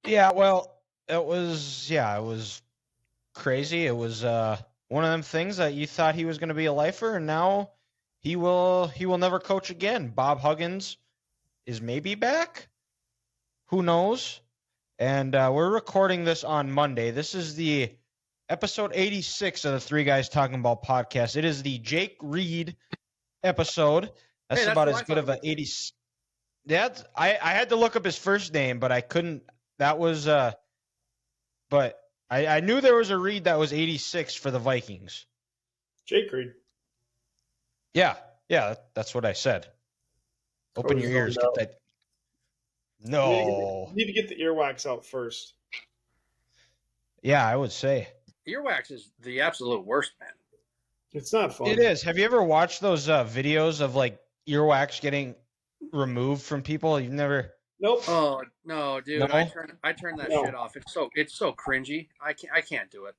Yeah, well, it was crazy. It was one of them things that you thought he was going to be a lifer, and now he will never coach again. Bob Huggins is maybe back. Who knows? And we're recording this on Monday. This is the episode 86 of the Three Guys Talking Ball podcast. It is the Jake Reed episode. That's Hey, about what as I good thought of it an 80. I had to look up his first name, but I couldn't. That was but I knew there was a Reed that was 86 for the Vikings. Jake Reed. Yeah, that's what I said. Open your ears. Get that. No. You need to get the earwax out first. Yeah, I would say. Earwax is the absolute worst, man. It's not fun. It is. Have you ever watched those videos of like earwax getting removed from people? You've never. Nope. Oh no, dude! No? I turned that No. shit off. It's so cringy. I can't do it.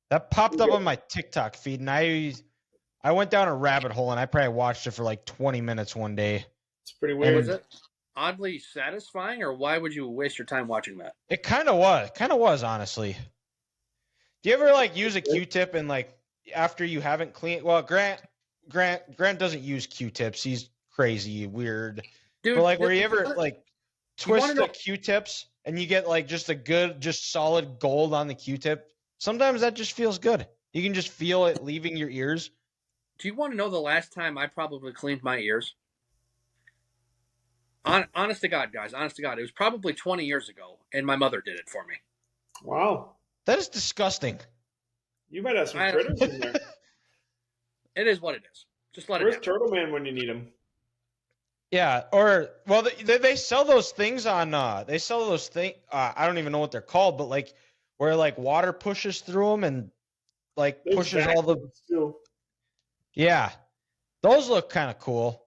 That popped up on my TikTok feed, and I went down a rabbit hole, and I probably watched it for like 20 minutes one day. It's pretty weird. Was it oddly satisfying, or why would you waste your time watching that? It kind of was, honestly. Do you ever like use a Q-tip and like after you haven't cleaned? Well, Grant doesn't use Q-tips. He's crazy, weird. Dude, But like, where you ever like twist know- the Q-tips and you get like just a good, just solid gold on the Q-tip? Sometimes that just feels good. You can just feel it leaving your ears. Do you want to know the last time I probably cleaned my ears? Honest to God, guys. Honest to God, it was probably 20 years ago, and my mother did it for me. Wow. That is disgusting. You might have some critters in there. It is what it is. Just let Where's it happen. Turtle Man when you need him? Yeah, or well, they sell those things on. They sell those things. I don't even know what they're called, but like where like water pushes through them and like There's pushes all the. vacuums, too. Yeah, those look kind of cool.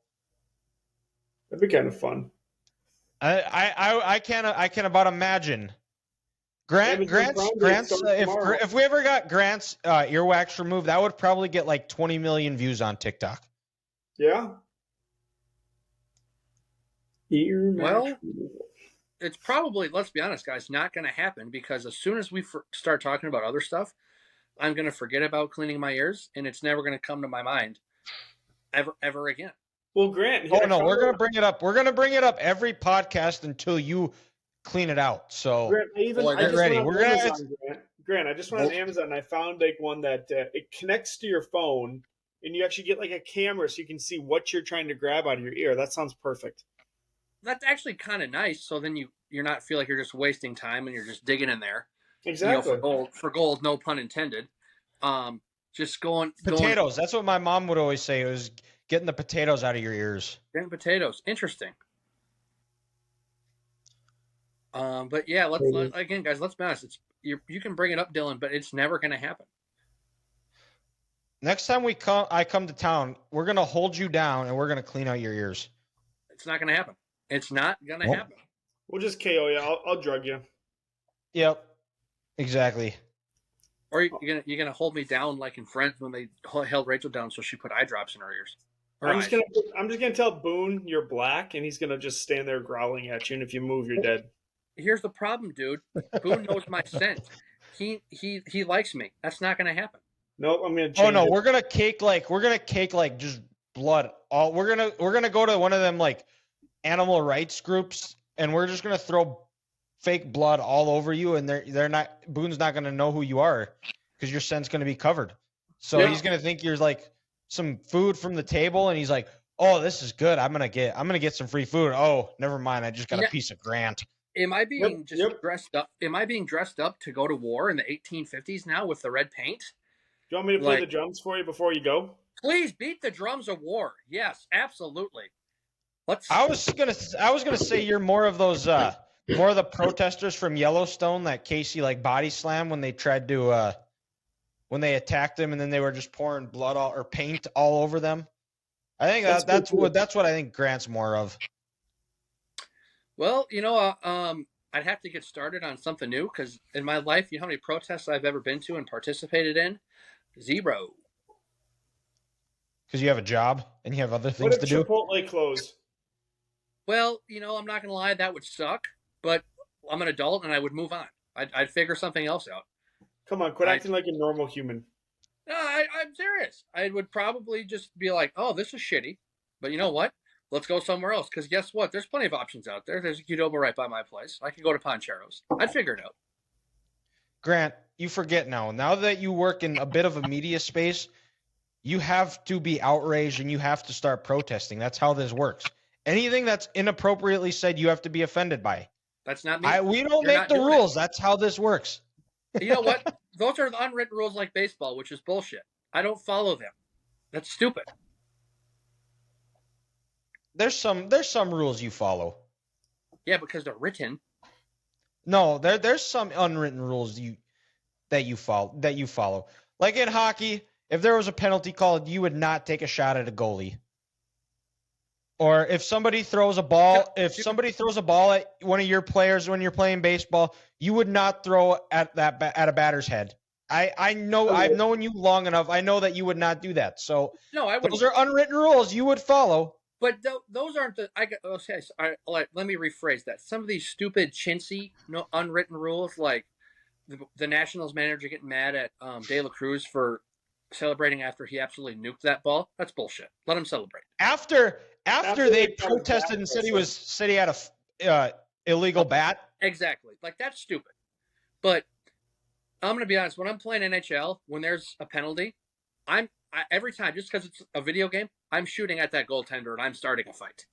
That'd be kind of fun. I can about imagine. Grant's if we ever got Grant's earwax removed, that would probably get like 20 million views on TikTok. Yeah. Well, it's probably, let's be honest, guys, not going to happen because as soon as we start talking about other stuff, I'm going to forget about cleaning my ears, and it's never going to come to my mind ever again. Well, Grant. Oh no, we're gonna bring it up. We're gonna bring it up every podcast until you clean it out. So Grant, get ready. We're gonna. Grant, I just went on Amazon and I found like one that it connects to your phone, and you actually get like a camera so you can see what you're trying to grab out of your ear. That sounds perfect. That's actually kind of nice. So then you're not feel like you're just wasting time and you're just digging in there. Exactly. For gold, no pun intended. Just going potatoes. That's what my mom would always say. It was getting the potatoes out of your ears. Getting potatoes. Interesting. But yeah, again, guys. Let's be honest. You can bring it up, Dylan, but it's never going to happen. Next time I come to town, we're gonna hold you down and we're gonna clean out your ears. It's not going to happen. It's not going to happen. We'll just KO you. I'll drug you. Yep. Exactly. Or you're gonna hold me down like in Friends when they held Rachel down so she put eye drops in her ears. I'm just gonna tell Boone you're black, and he's gonna just stand there growling at you. And if you move, you're dead. Here's the problem, dude. Boone knows my scent. He likes me. That's not gonna happen. Nope, I'm gonna change. Oh no, we're gonna cake like just blood. We're gonna go to one of them like animal rights groups, and we're just gonna throw fake blood all over you, and Boone's not gonna know who you are because your scent's gonna be covered. So he's gonna think you're like some food from the table, and he's like, "Oh, this is good. I'm gonna get some free food." Oh, never mind. I just got a piece of Grant. Am I being dressed up? Am I being dressed up to go to war in the 1850s now with the red paint? Do you want me to play the drums for you before you go? Please beat the drums of war. Yes, absolutely. I was gonna say you're more of those more of the protesters from Yellowstone that Casey like body slammed when they tried to when they attacked him and then they were just pouring blood or paint all over them. I think that's what I think Grant's more of. Well, I'd have to get started on something new because in my life, you know how many protests I've ever been to and participated in? 0. Because you have a job and you have other things to do. What if Chipotle closed? Well, I'm not going to lie, that would suck. But I'm an adult and I would move on. I'd figure something else out. Come on, quit acting like a normal human. No, I'm serious. I would probably just be like, oh, this is shitty. But you know what? Let's go somewhere else. Because guess what? There's plenty of options out there. There's a Qdoba right by my place. I could go to Poncheros. I'd figure it out. Grant, you forget now. Now that you work in a bit of a media space, you have to be outraged and you have to start protesting. That's how this works. Anything that's inappropriately said, you have to be offended by. That's not me. We don't make the rules. That's how this works. You know what? Those are the unwritten rules like baseball, which is bullshit. I don't follow them. That's stupid. There's some rules you follow. Yeah, because they're written. No, there's some unwritten rules that you follow. Like in hockey, if there was a penalty called, you would not take a shot at a goalie. Or if somebody throws a ball at one of your players when you're playing baseball, you would not throw at a batter's head. I've known you long enough. I know that you would not do that. So no, I wouldn't. Those are unwritten rules you would follow. But those aren't the. Let me rephrase that. Some of these stupid chintzy, unwritten rules, like the Nationals manager getting mad at De La Cruz for celebrating after he absolutely nuked that ball. That's bullshit. Let him celebrate. After they protested and said he had a illegal bat. Exactly. Like, that's stupid. But I'm going to be honest. When I'm playing NHL, when there's a penalty, every time, just because it's a video game, I'm shooting at that goaltender and I'm starting a fight.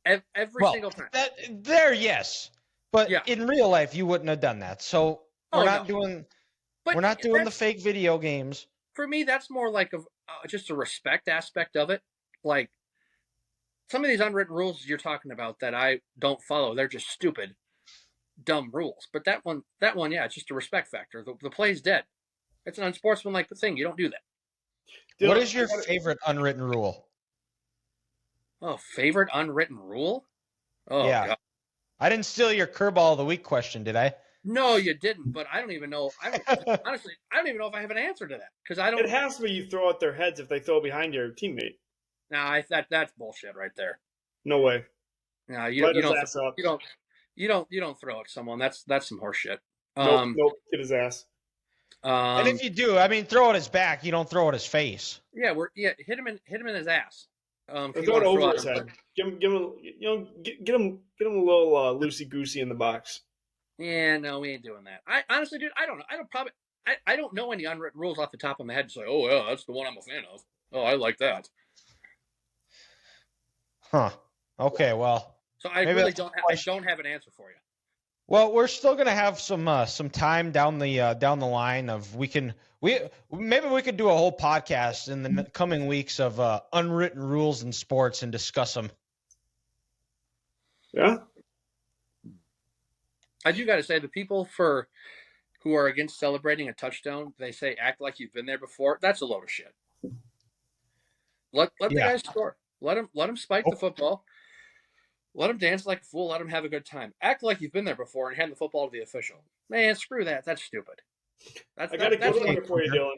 Every single time. Yes. But in real life, you wouldn't have done that. So we're not doing the fake video games. For me, that's more like just a respect aspect of it. Like, some of these unwritten rules you're talking about that I don't follow, they're just stupid, dumb rules. But that one, yeah, it's just a respect factor. The play's dead. It's an unsportsmanlike thing. You don't do that. What is your favorite unwritten rule? Oh, favorite unwritten rule? Oh, yeah. God. I didn't steal your curveball of the week question, did I? No, you didn't. But I don't even know. Honestly, I don't even know if I have an answer to that because I don't. It has to be you throw at their heads if they throw behind your teammate. No, that's bullshit right there. No way. No, you don't throw at someone. That's some horse shit. Nope, get his ass. And if you do, I mean, throw at his back. You don't throw at his face. Yeah, hit him in his ass. Throw it over his head. Give him a little loosey goosey in the box. Yeah, no, we ain't doing that. I honestly, dude, I don't know. I don't know any unwritten rules off the top of my head to say, oh yeah, that's the one I'm a fan of. Oh, I like that. Huh. Okay, well. So I really don't have an answer for you. Well, we're still gonna have some time down the line of maybe we could do a whole podcast in the coming weeks of unwritten rules in sports and discuss them. Yeah. I do got to say, the people who are against celebrating a touchdown, they say act like you've been there before. That's a load of shit. Let the guys score. Let them spike the football. Let them dance like a fool. Let them have a good time. Act like you've been there before and hand the football to the official. Man, screw that. That's stupid. I got a good one for you, Dylan.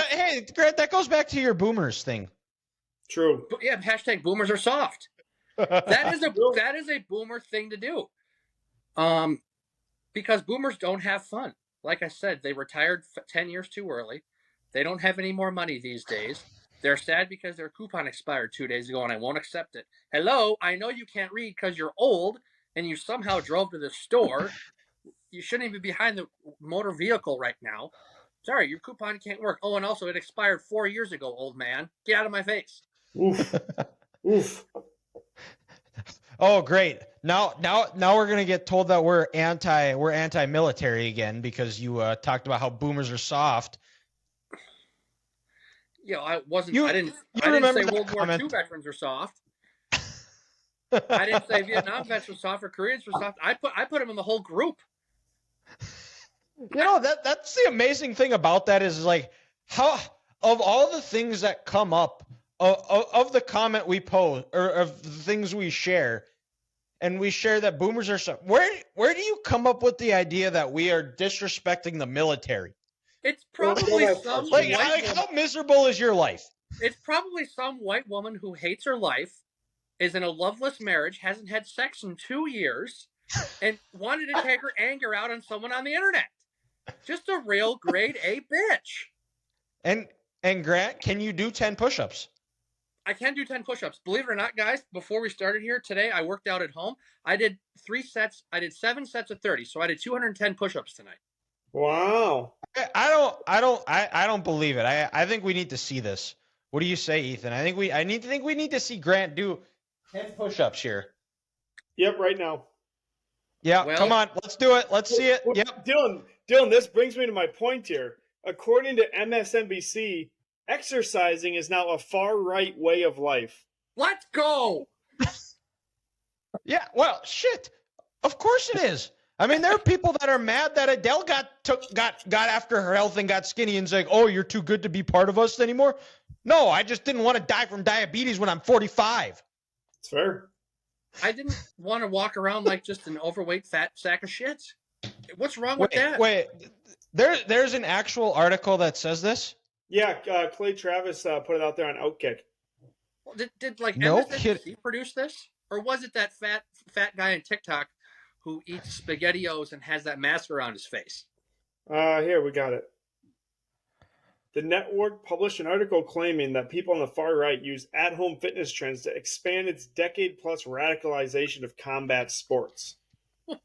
Hey, Grant, that goes back to your boomers thing. True. Yeah, hashtag boomers are soft. That is a boomer thing to do. Because boomers don't have fun. Like I said, they retired 10 years too early. They don't have any more money these days. They're sad because their coupon expired 2 days ago and I won't accept it. Hello, I know you can't read because you're old and you somehow drove to the store. You shouldn't even be behind the motor vehicle right now. Sorry, your coupon can't work. Oh, and also it expired 4 years ago, old man. Get out of my face. Oof. Oof. Oh, great. Now we're gonna get told that we're anti-military again because you talked about how boomers are soft. I didn't say World War II veterans are soft. I didn't say Vietnam vets were soft or Koreans were soft. I put them in the whole group. That's the amazing thing about that is like how of all the things that come up of the comment we pose or of the things we share, and we share that boomers are soft. Where do you come up with the idea that we are disrespecting the military? It's probably some how miserable is your life? It's probably some white woman who hates her life, is in a loveless marriage, hasn't had sex in 2 years, and wanted to take her anger out on someone on the internet. Just a real grade A bitch. And Grant, can you do 10 push-ups? I can do 10 push-ups. Believe it or not, guys, before we started here today, I worked out at home. I did 3 sets. I did 7 sets of 30. So I did 210 push-ups tonight. Wow. I don't believe it. I think we need to see this. What do you say, Ethan? I think we need to see Grant do 10 push-ups here. Yep, right now. Yeah, well, come on, let's do it. Let's see it. Yep. Dylan, this brings me to my point here. According to MSNBC, exercising is now a far-right way of life. Let's go. Yeah, well, shit. Of course it is. I mean, there are people that are mad that Adele got after her health and got skinny and saying, "Oh, you're too good to be part of us anymore." No, I just didn't want to die from diabetes when I'm 45. It's fair. I didn't want to walk around like just an overweight fat sack of shit. What's wrong with that? Wait, there's an actual article that says this? Yeah, Clay Travis put it out there on Outkick. Well, did like MSNBC produce this? Or was it that fat guy on TikTok who eats SpaghettiOs and has that mask around his face? Here, we got it. The network published an article claiming that people on the far right use at-home fitness trends to expand its decade-plus radicalization of combat sports. What?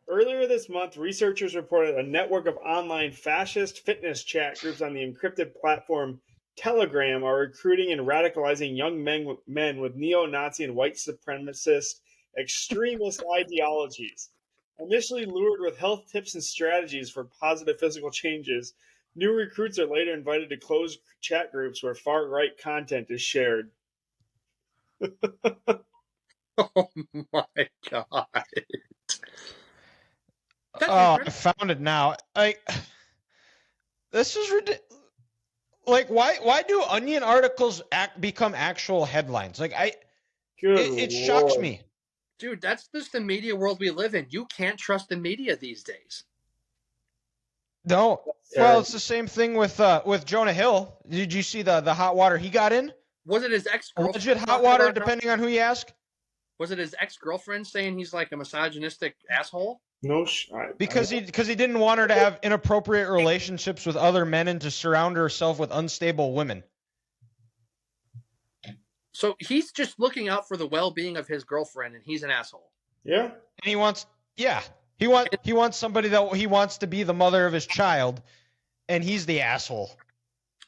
Earlier this month, researchers reported a network of online fascist fitness chat groups on the encrypted platform Telegram are recruiting and radicalizing young men with neo-Nazi and white supremacist extremist ideologies. Initially lured with health tips and strategies for positive physical changes, new recruits are later invited to closed chat groups where far-right content is shared. Oh my God. Oh, I found it now. This is ridiculous. Like, why do Onion articles become actual headlines? Like, it shocks me. Dude, that's just the media world we live in. You can't trust the media these days. No. Well, it's the same thing with Jonah Hill. Did you see the hot water he got in? Was it his ex-girlfriend? Legit hot water, depending on who you ask. Was it his ex-girlfriend saying he's like a misogynistic asshole? No, because he didn't want her to have inappropriate relationships with other men and to surround herself with unstable women. So he's just looking out for the well-being of his girlfriend, and he's an asshole. Yeah. And he wants somebody that he wants to be the mother of his child, and he's the asshole.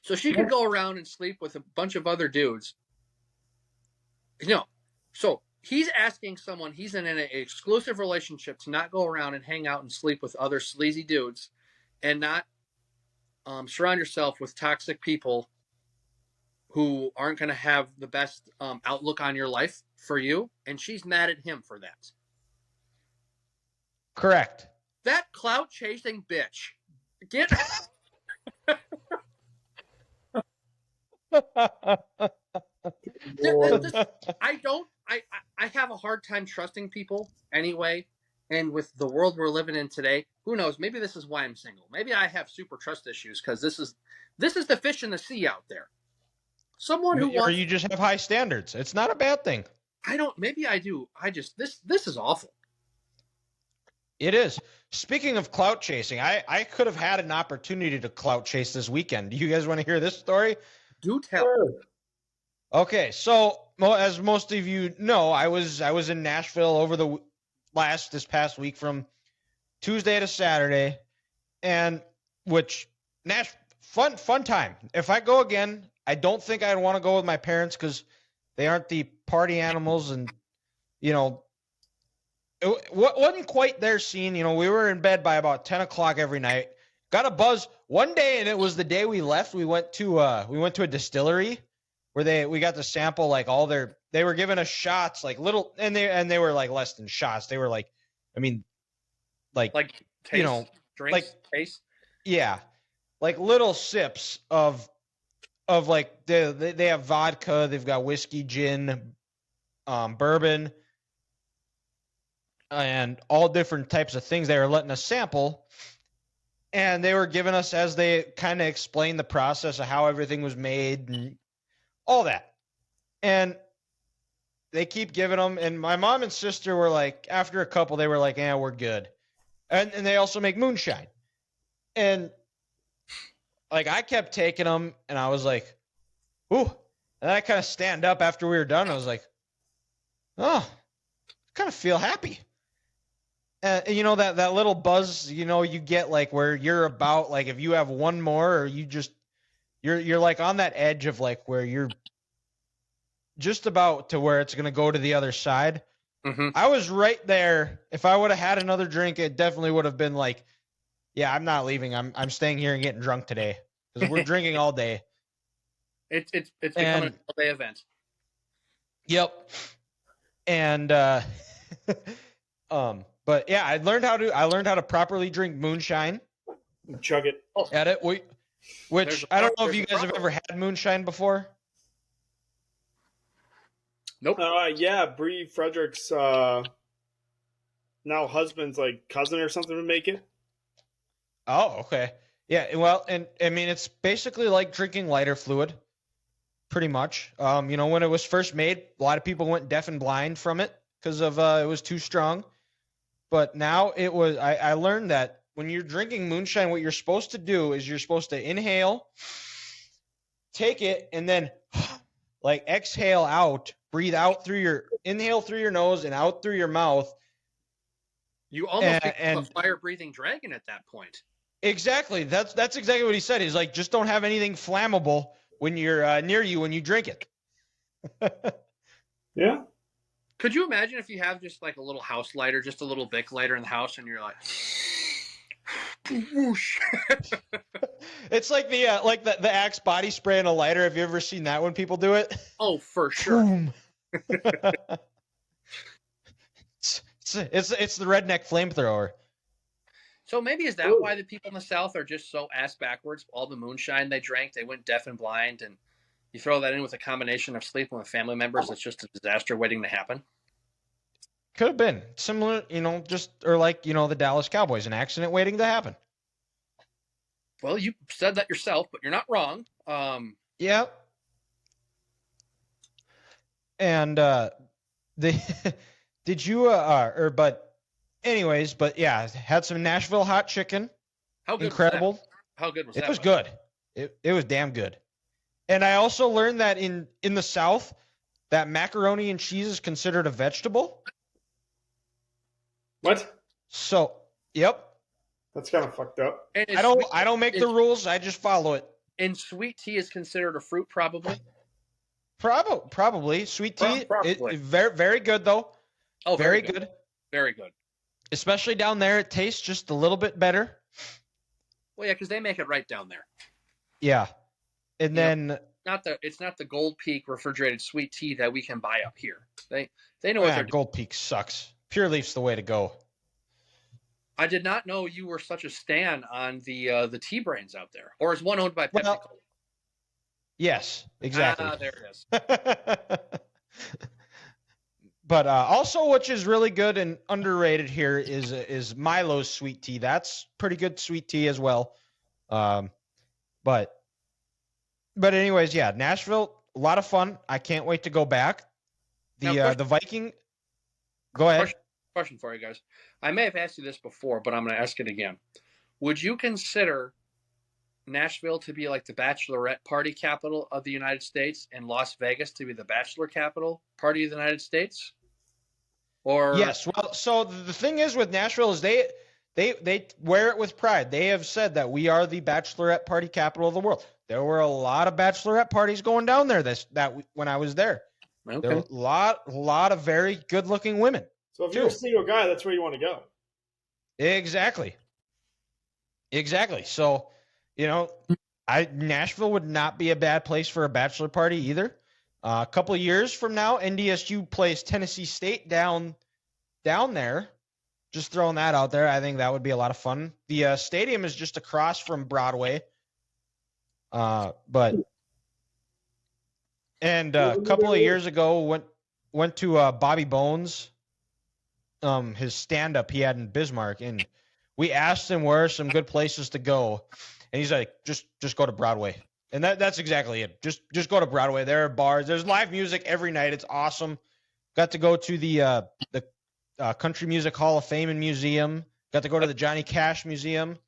So she could go around and sleep with a bunch of other dudes. So he's asking someone he's in an exclusive relationship to not go around and hang out and sleep with other sleazy dudes, and not surround yourself with toxic people who aren't going to have the best outlook on your life for you, and she's mad at him for that. Correct. That clout-chasing bitch. Get... I have a hard time trusting people anyway, and with the world we're living in today, who knows, maybe this is why I'm single. Maybe I have super trust issues, because this is the fish in the sea out there. Someone who wants... Or you just have high standards. It's not a bad thing. Maybe I do. This is awful. It is. Speaking of clout chasing, I could have had an opportunity to clout chase this weekend. Do you guys want to hear this story? Do tell. Okay, so as most of you know, I was in Nashville over this past week from Tuesday to Saturday, and fun time. If I go again, I don't think I'd want to go with my parents because they aren't the party animals, and it wasn't quite their scene. We were in bed by about 10 o'clock every night. Got a buzz one day, and it was the day we left. We went to a distillery where we got to sample like all they were giving us shots, like little, and they were like less than shots. They were like taste, drinks, taste. Yeah, like little sips of like they have vodka, they've got whiskey, gin, bourbon, and all different types of things they were letting us sample. And they were giving us, as they kind of explained the process of how everything was made and all that. And they keep giving them, and my mom and sister were like, after a couple, they were like, "Yeah, we're good," and they also make moonshine, and like I kept taking them, and I was like, "Ooh," and then I kind of stand up after we were done. I was like, "Oh, I kind of feel happy." And you know that little buzz, you know, you get like where you're about like if you have one more, or you're like on that edge of like where you're just about to where it's gonna go to the other side. Mm-hmm. I was right there. If I would have had another drink, it definitely would have been like, yeah, I'm not leaving. I'm staying here and getting drunk today because we're drinking all day. It's becoming an all-day event. Yep. And but yeah, I learned how to properly drink moonshine. Chug it. At it, which I don't know if you guys have ever had moonshine before. Nope. Yeah, Bree Frederick's now husband's like cousin or something would make it. Oh, okay. Yeah, well, and I mean it's basically like drinking lighter fluid, pretty much. You know, when it was first made, a lot of people went deaf and blind from it because of it was too strong. But now I learned that when you're drinking moonshine, what you're supposed to do is you're supposed to inhale, take it, and then like exhale out, breathe out inhale through your nose and out through your mouth. You almost become a fire-breathing dragon at that point. Exactly. That's exactly what he said. He's like, just don't have anything flammable when you're near you when you drink it. Yeah. Could you imagine if you have just like a little house lighter, just a little Bic lighter in the house, and you're like, whoosh. It's like the Axe body spray and a lighter. Have you ever seen that when people do it? Oh, for sure. It's the redneck flamethrower. So maybe is that why the people in the South are just so ass backwards? All the moonshine they drank, they went deaf and blind, and you throw that in with a combination of sleeping with family members. It's just a disaster waiting to happen. Could have been similar, you know, or like, you know, the Dallas Cowboys, an accident waiting to happen. Well, you said that yourself, but you're not wrong. Yeah. And did you but anyways, but yeah, had some Nashville hot chicken. How good Incredible. Was that? How good was that? It was good. It was damn good. And I also learned that in the South, that macaroni and cheese is considered a vegetable. What? So, yep. That's kind of fucked up. I don't make the rules. I just follow it. And sweet tea is considered a fruit, probably. Probably sweet tea. Probably. Very very good though. Oh, very good. Very good. Especially down there, it tastes just a little bit better. Well, yeah, because they make it right down there. Yeah, and then it's not the Gold Peak refrigerated sweet tea that we can buy up here. They know what they're doing. Gold Peak sucks. Pure Leaf's the way to go. I did not know you were such a stan on the tea brands out there. Or is one owned by PepsiCo? Well, yes, exactly. There it is. But also, which is really good and underrated here is Milo's sweet tea. That's pretty good sweet tea as well. But anyways, yeah, Nashville, a lot of fun. I can't wait to go back. The Viking. Go ahead. Question for you guys. I may have asked you this before, but I'm going to ask it again. Would you consider Nashville to be like the bachelorette party capital of the United States and Las Vegas to be the bachelor capital party of the United States? Or yes. Well, so the thing is with Nashville is they wear it with pride. They have said that we are the bachelorette party capital of the world. There were a lot of bachelorette parties going down there when I was there. Okay. There were a lot of very good-looking women. So if you're a single guy, that's where you want to go. Exactly. So, you know, Nashville would not be a bad place for a bachelor party either. A couple of years from now, NDSU plays Tennessee State down there. Just throwing that out there. I think that would be a lot of fun. The stadium is just across from Broadway. A couple of years ago went to Bobby Bones, his stand-up he had in Bismarck, and we asked him where are some good places to go, and he's like, just go to Broadway. And that's exactly it. Just go to Broadway. There are bars. There's live music every night. It's awesome. Got to go to the Country Music Hall of Fame and Museum. Got to go to the Johnny Cash Museum,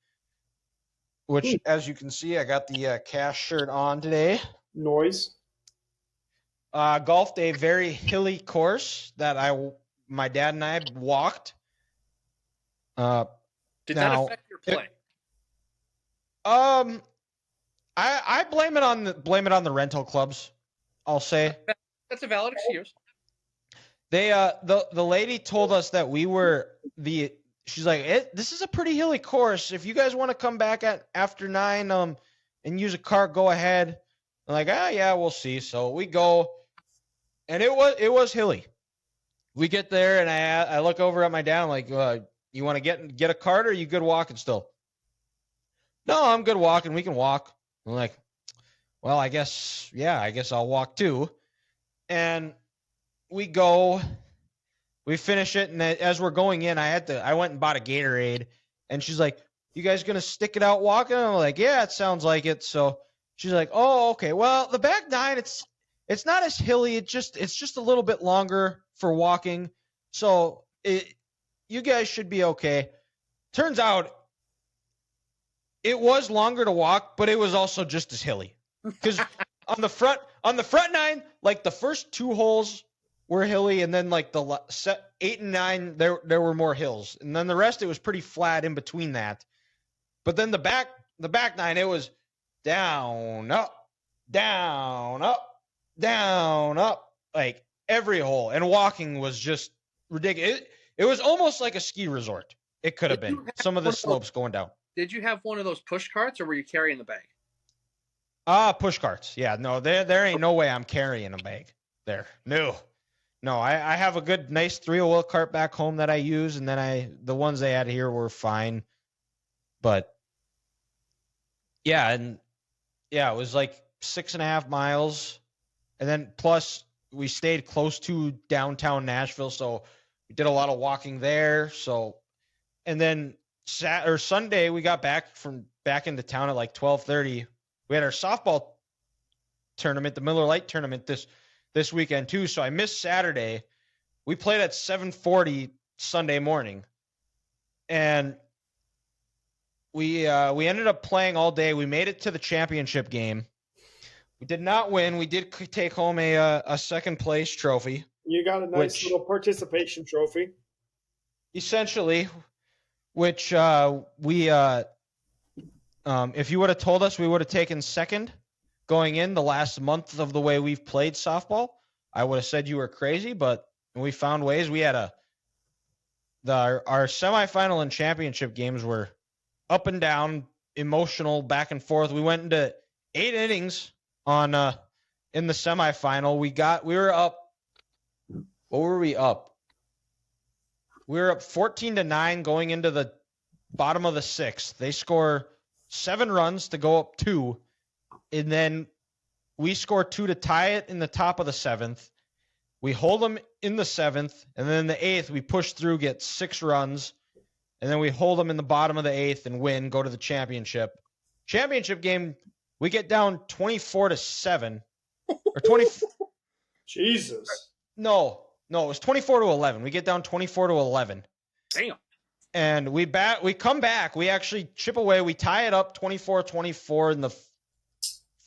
which, as you can see, I got the Cash shirt on today. Noise. Golfed a very hilly course that my dad and I walked. Did that affect your play? I blame it on the rental clubs. I'll say that's a valid excuse. They the lady told us that we were she's like, this is a pretty hilly course. If you guys want to come back after 9 and use a cart, go ahead. I'm like, yeah, we'll see. So we go, and it was hilly. We get there, and I look over at my dad. I'm like, you want to get a cart, or are you good walking still? No, I'm good walking. We can walk. I'm like, well, I guess I'll walk too. And we go, we finish it, and as we're going in, I went and bought a Gatorade, and she's like, you guys gonna stick it out walking? And I'm like, yeah, it sounds like it. So she's like, oh, okay. Well, the back 9, it's not as hilly. It's just a little bit longer for walking. So you guys should be okay. Turns out it was longer to walk, but it was also just as hilly. Because on the front 9, like the first 2 holes were hilly, and then like the 8 and 9, there were more hills, and then the rest it was pretty flat in between that. But then the back 9, it was down, up, down, up, down, up, like every hole, and walking was just ridiculous. It was almost like a ski resort. It could have been some of the slopes going down. Did you have one of those push carts, or were you carrying the bag? Push carts. Yeah, no, there ain't no way I'm carrying a bag there. No, I have a good, nice 3-wheel cart back home that I use, and then the ones they had here were fine. But yeah, it was like 6.5 miles, and then plus we stayed close to downtown Nashville, so we did a lot of walking there. So, and then Sunday we got back into town at like 12:30. We had our softball tournament, the Miller Lite tournament this weekend too. So I missed Saturday. We played at 7:40 Sunday morning, and we ended up playing all day. We made it to the championship game. We did not win. We did take home a second place trophy. You got a nice little participation trophy. Essentially, which if you would have told us we would have taken second going in the last month of the way we've played softball, I would have said you were crazy, but we found ways. We had our semifinal and championship games were up and down, emotional, back and forth. We went into 8 innings in the semifinal. We were up. What were we up? We were up 14-9 going into the bottom of the 6th. They score 7 runs to go up 2, and then we score 2 to tie it in the top of the 7th. We hold them in the 7th, and then in the 8th we push through, get 6 runs, and then we hold them in the bottom of the 8th and win, go to the championship. Championship game, we get down 24-7 or 20. Jesus. No, it was 24-11. We get down 24-11. Damn. And we come back. We actually chip away. We tie it up 24-24 in the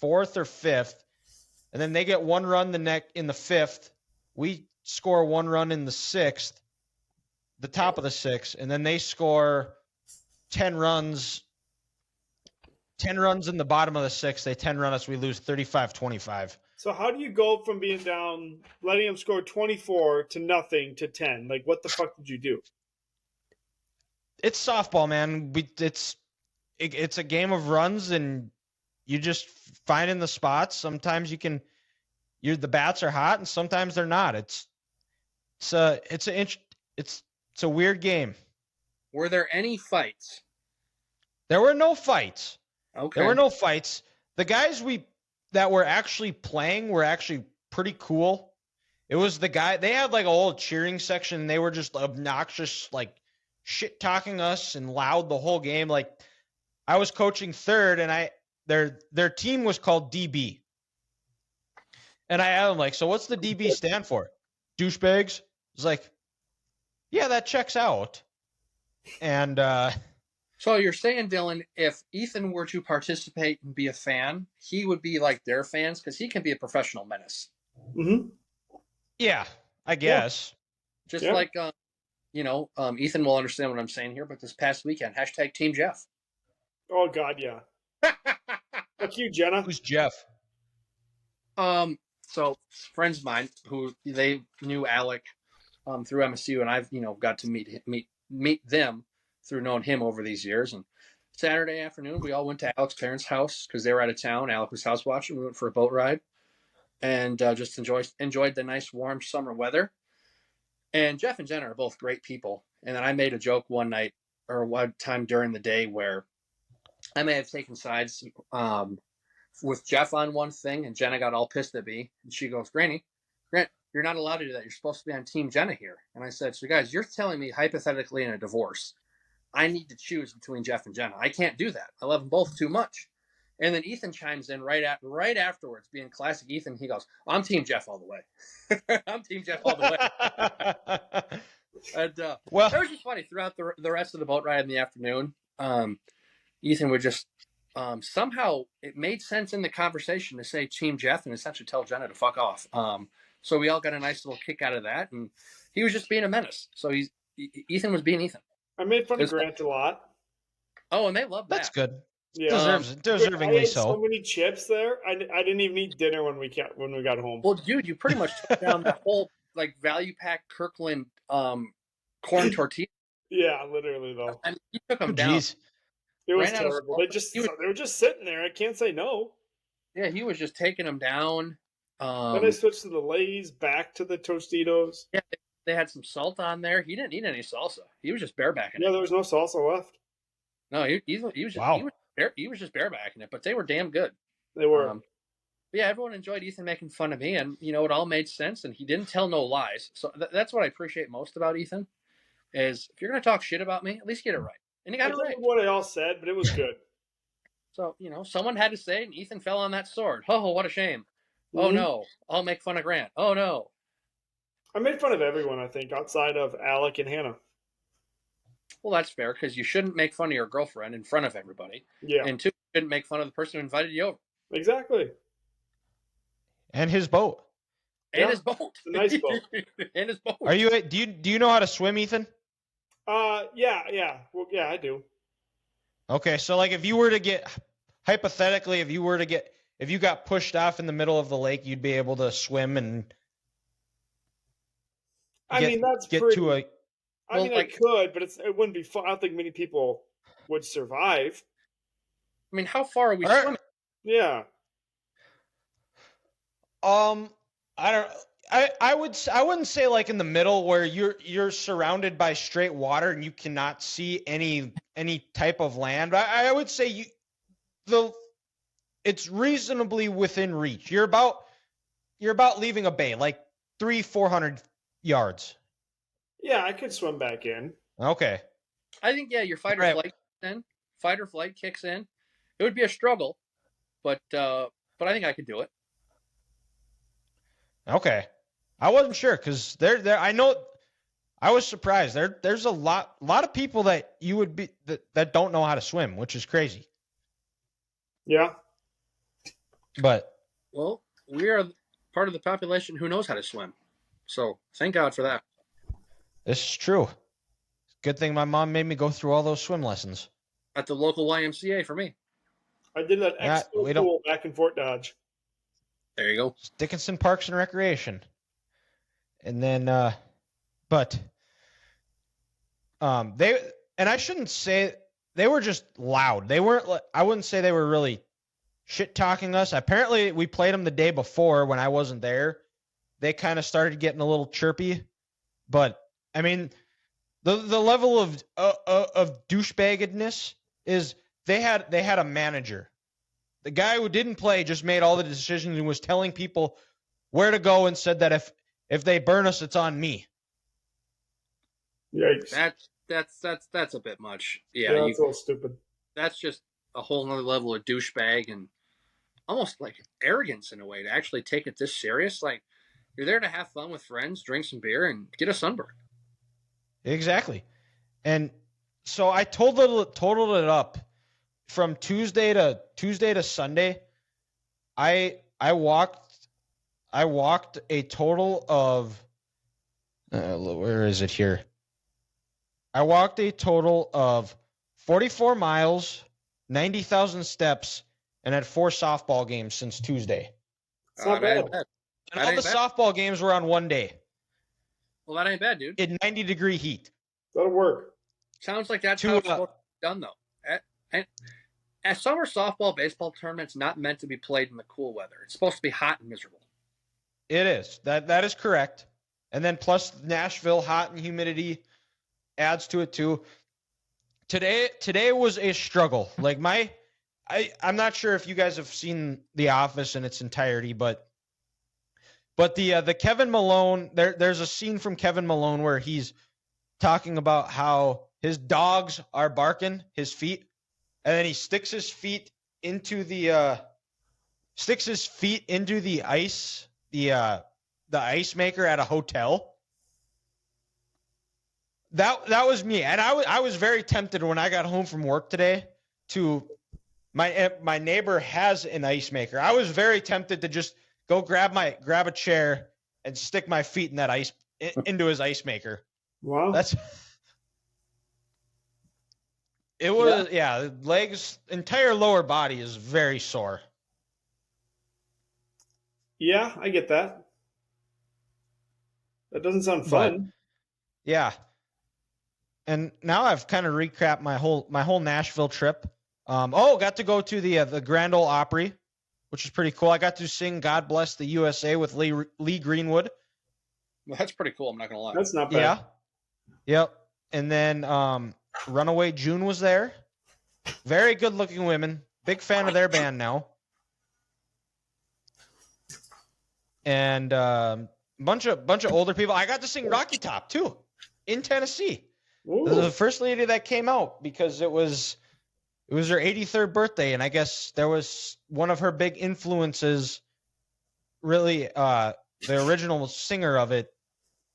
4th or 5th. And then they get 1 run in the 5th. We score 1 run in the 6th, the top of the 6th. And then they score 10 runs in the bottom of the 6th. They 10 run us. We lose 35-25. So how do you go from being down, letting them score 24 to nothing to 10? Like, what the fuck did you do? It's softball, man. It's a game of runs, and you just finding the spots. Sometimes the bats are hot, and sometimes they're not. It's a weird game. Were there any fights? There were no fights. Okay. There were no fights. The guys that were actually playing were actually pretty cool. It was the guy. They had like a whole cheering section. And they were just obnoxious, like shit talking us and loud the whole game. Like I was coaching third, and their team was called DB. And I asked them, like, so what's the DB stand for? douchebags. It's like, yeah, that checks out. And So you're saying, Dylan, if Ethan were to participate and be a fan, he would be like their fans because he can be a professional menace. Mm-hmm. yeah, I guess. Just like, Ethan will understand what I'm saying here, but this past weekend, hashtag Team Jeff. Oh, God, yeah. Fuck you, Jenna. Who's Jeff? So friends of mine who they knew Alec through MSU, and I've got to meet them through knowing him over these years. And Saturday afternoon, we all went to Alec's parents' house because they were out of town. Alec was house watching. We went for a boat ride and just enjoyed the nice warm summer weather. And Jeff and Jenna are both great people. And then I made a joke one time during the day where I may have taken sides with Jeff on one thing, and Jenna got all pissed at me. And she goes, Grant, you're not allowed to do that. You're supposed to be on Team Jenna here. And I said, so guys, you're telling me hypothetically in a divorce, I need to choose between Jeff and Jenna. I can't do that. I love them both too much. And then Ethan chimes in right afterwards, being classic Ethan. He goes, I'm Team Jeff all the way. I'm Team Jeff all the way. And well, it was just funny throughout the rest of the boat ride in the afternoon. Ethan would just somehow it made sense in the conversation to say Team Jeff and essentially tell Jenna to fuck off. So we all got a nice little kick out of that, and he was just being a menace. So Ethan was being Ethan. I made fun of Grant a lot. Oh, and they loved that. That's good. Yeah, deservingly I ate so. so many chips there. I didn't even eat dinner when we got home. Well, dude, you pretty much took down that whole like value pack Kirkland corn tortilla. Yeah, literally though. I mean, he took them down. Geez. It was terrible. They were just sitting there. I can't say no. Yeah, he was just taking them down. Then I switched to the Lay's, back to the Tostitos. Yeah, they had some salt on there. He didn't eat any salsa. He was just barebacking it. Yeah, there was no salsa left. No, he was wow. He was just barebacking it, but they were damn good. They were. Yeah, everyone enjoyed Ethan making fun of me, and it all made sense, and he didn't tell no lies. So that's what I appreciate most about Ethan, is if you're going to talk shit about me, at least get it right. And he got it right. What I all said, but it was good. So, someone had to say it, and Ethan fell on that sword. Oh, what a shame. Mm-hmm. Oh, no. I'll make fun of Grant. Oh, no. I made fun of everyone, I think, outside of Alec and Hannah. Well, that's fair, because you shouldn't make fun of your girlfriend in front of everybody. Yeah. And two, you shouldn't make fun of the person who invited you over. Exactly. And his boat. And his boat. It's a nice boat. And his boat. Do you know how to swim, Ethan? Yeah. Well, yeah, I do. Okay, so like if you got pushed off in the middle of the lake, you'd be able to swim and I could, but it wouldn't be fun. I don't think many people would survive. I mean, how far are we swimming? Yeah. I wouldn't say like in the middle where you're surrounded by straight water and you cannot see any type of land. I would say it's reasonably within reach. You're about leaving a bay, like 300-400 yards. Yeah, I could swim back in. Okay. I think your fight or flight kicks in. Fight or flight kicks in. It would be a struggle, but I think I could do it. Okay. I wasn't sure because I know I was surprised. There's a lot of people that you would be that don't know how to swim, which is crazy. Yeah. But well, we are part of the population who knows how to swim. So thank God for that. This is true. Good thing my mom made me go through all those swim lessons. At the local YMCA for me. I did that expo pool back in Fort Dodge. There you go. Dickinson Parks and Recreation. And then, I shouldn't say they were just loud. They weren't. I wouldn't say they were really shit talking us. Apparently, we played them the day before when I wasn't there. They kind of started getting a little chirpy, but I mean, the level of douchebaggedness is they had a manager. The guy who didn't play just made all the decisions and was telling people where to go and said that if they burn us, it's on me. Yikes. That's a bit much. Yeah, that's a little stupid. That's just a whole nother level of douchebag and almost like arrogance in a way to actually take it this serious. Like, You're there to have fun with friends, drink some beer, and get a sunburn. Exactly. And so I totaled it up from Tuesday to Sunday. I walked a total of where is it here? I walked a total of 44 miles, 90,000 steps, and had 4 softball games since Tuesday. It's not bad. And all the softball games were on one day. Well, that ain't bad, dude. In 90-degree heat. That'll work. Sounds like that's how it's supposed to be done, though. A summer softball, baseball tournament's not meant to be played in the cool weather. It's supposed to be hot and miserable. It is. That is correct. And then plus Nashville, hot and humidity adds to it too. Today was a struggle. Like I'm not sure if you guys have seen The Office in its entirety, but the Kevin Malone, there's a scene from Kevin Malone where he's talking about how his dogs are barking his feet, and then he sticks his feet into the ice, the ice maker at a hotel. That was me, and I was very tempted when I got home from work today to my neighbor has an ice maker. I was very tempted to just go grab a chair and stick my feet in that into his ice maker. Wow. Legs, entire lower body is very sore. Yeah, I get that. That doesn't sound fun. But, yeah. And now I've kind of recapped my whole Nashville trip. Got to go to the Grand Ole Opry, which is pretty cool. I got to sing "God Bless the USA" with Lee Greenwood. Well, that's pretty cool. I'm not gonna lie. That's not bad. Yeah. Yep. And then Runaway June was there. Very good-looking women. Big fan of their band now. And bunch of older people. I got to sing Rocky Top too in Tennessee. Ooh. The first lady that came out because it was her 83rd birthday, and I guess there was one of her big influences. Really, the original singer of it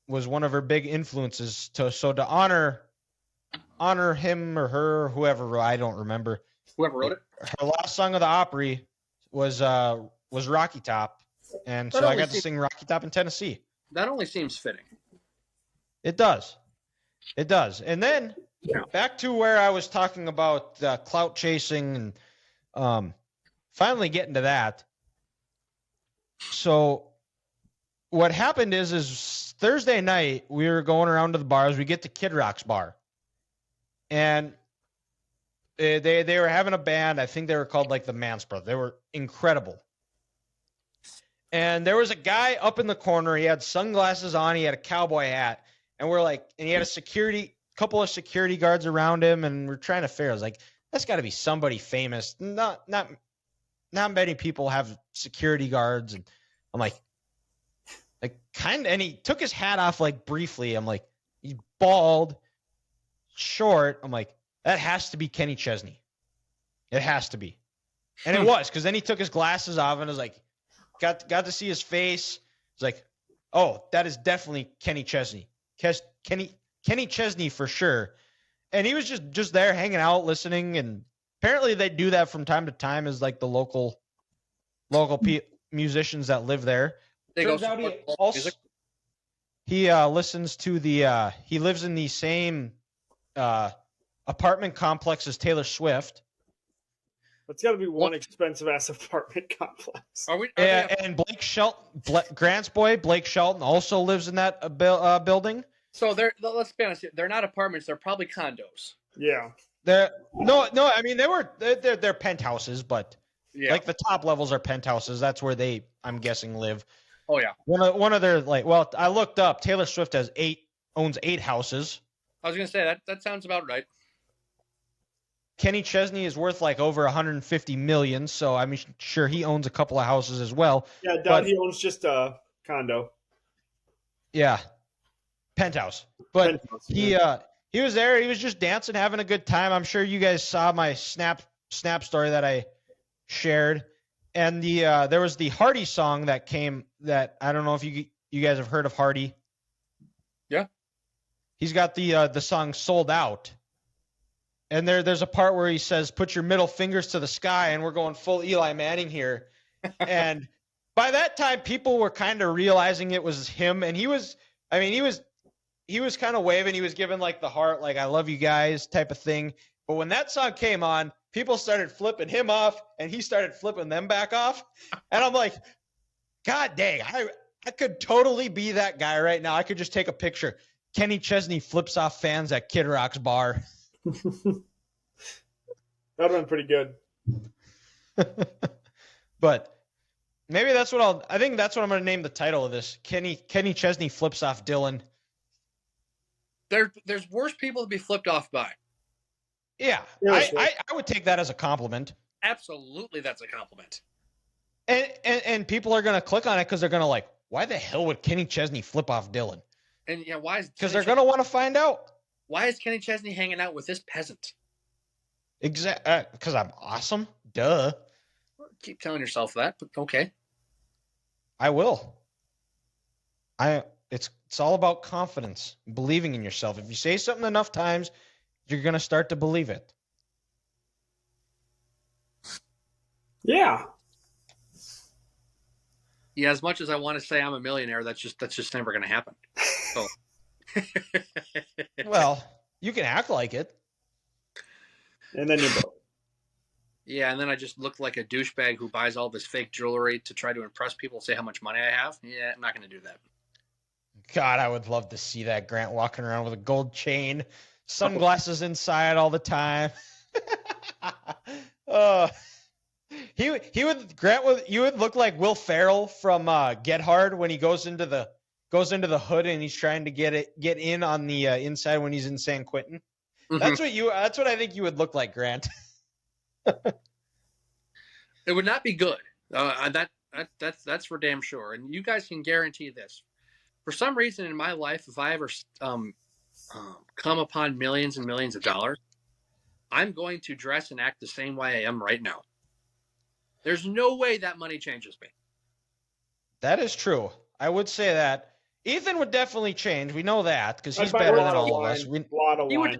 was one of her big influences. So to honor him or her, whoever, I don't remember. Whoever wrote it. Her last song of the Opry was Rocky Top, and so I got to sing Rocky Top in Tennessee. That only seems fitting. It does. And then back to where I was talking about clout chasing and finally getting to that. So what happened is Thursday night we were going around to the bars. We get to Kid Rock's bar, and they were having a band. I think they were called like the Mance Brothers. They were incredible. And there was a guy up in the corner. He had sunglasses on. He had a cowboy hat. And and he had couple of security guards around him, and we're trying to figure. I was like, that's got to be somebody famous. Not many people have security guards, and I'm like kind of. And he took his hat off like briefly. I'm like, he's bald, short. I'm like, that has to be Kenny Chesney. It has to be, and it was because then he took his glasses off and was like, got to see his face. It's like, oh, that is definitely Kenny Chesney. Kenny Chesney for sure. And he was just there hanging out, listening, and apparently they do that from time to time as like the local musicians that live there. Turns out he listens to he lives in the same apartment complex as Taylor Swift. It's got to be one expensive ass apartment complex. And Blake Shelton, Grant's boy, Blake Shelton, also lives in that building. So let's be honest, they're not apartments, they're probably condos. Yeah. No, I mean they're penthouses, but yeah. Like the top levels are penthouses. That's where I'm guessing live. Oh yeah. One of their I looked up, Taylor Swift owns 8 houses. I was gonna say that sounds about right. Kenny Chesney is worth like over 150 million, so I'm sure he owns a couple of houses as well. Yeah, I doubt he owns just a condo. Yeah. Penthouse. But he was there. He was just dancing, having a good time. I'm sure you guys saw my snap story that I shared. And there was the Hardy song that came that I don't know if you you guys have heard of Hardy. Yeah. He's got the song Sold Out. And there's a part where he says, put your middle fingers to the sky, and we're going full Eli Manning here. And by that time, people were kind of realizing it was him. And he was kind of waving. He was giving like the heart, like, I love you guys type of thing. But when that song came on, people started flipping him off, and he started flipping them back off. And I'm like, God dang, I could totally be that guy right now. I could just take a picture. Kenny Chesney flips off fans at Kid Rock's bar. That would have been pretty good. But maybe that's what I think that's what I'm going to name the title of this. Kenny Chesney flips off Dylan. There's worse people to be flipped off by. Yeah, I would take that as a compliment. Absolutely, that's a compliment. And people are going to click on it because they're going to like, why the hell would Kenny Chesney flip off Dylan? And yeah, why is because they're going to want to find out. Why is Kenny Chesney hanging out with this peasant? Exactly, because I'm awesome. Duh. Keep telling yourself that, but okay. I will. It's all about confidence, believing in yourself. If you say something enough times, you're going to start to believe it. Yeah. Yeah, as much as I want to say I'm a millionaire, that's just never going to happen. So. Well, you can act like it. And then you broke. Yeah, and then I just look like a douchebag who buys all this fake jewelry to try to impress people and say how much money I have. Yeah, I'm not going to do that. God, I would love to see that Grant walking around with a gold chain, sunglasses inside all the time. You would look like Will Ferrell from Get Hard when he goes into the hood and he's trying to get in on the inside when he's in San Quentin. Mm-hmm. That's what I think you would look like, Grant. It would not be good. That's for damn sure. And you guys can guarantee this. For some reason in my life, if I ever come upon millions and millions of dollars, I'm going to dress and act the same way I am right now. There's no way that money changes me. That is true. I would say that. Ethan would definitely change. We know that because he's better than all of us. A lot of wine.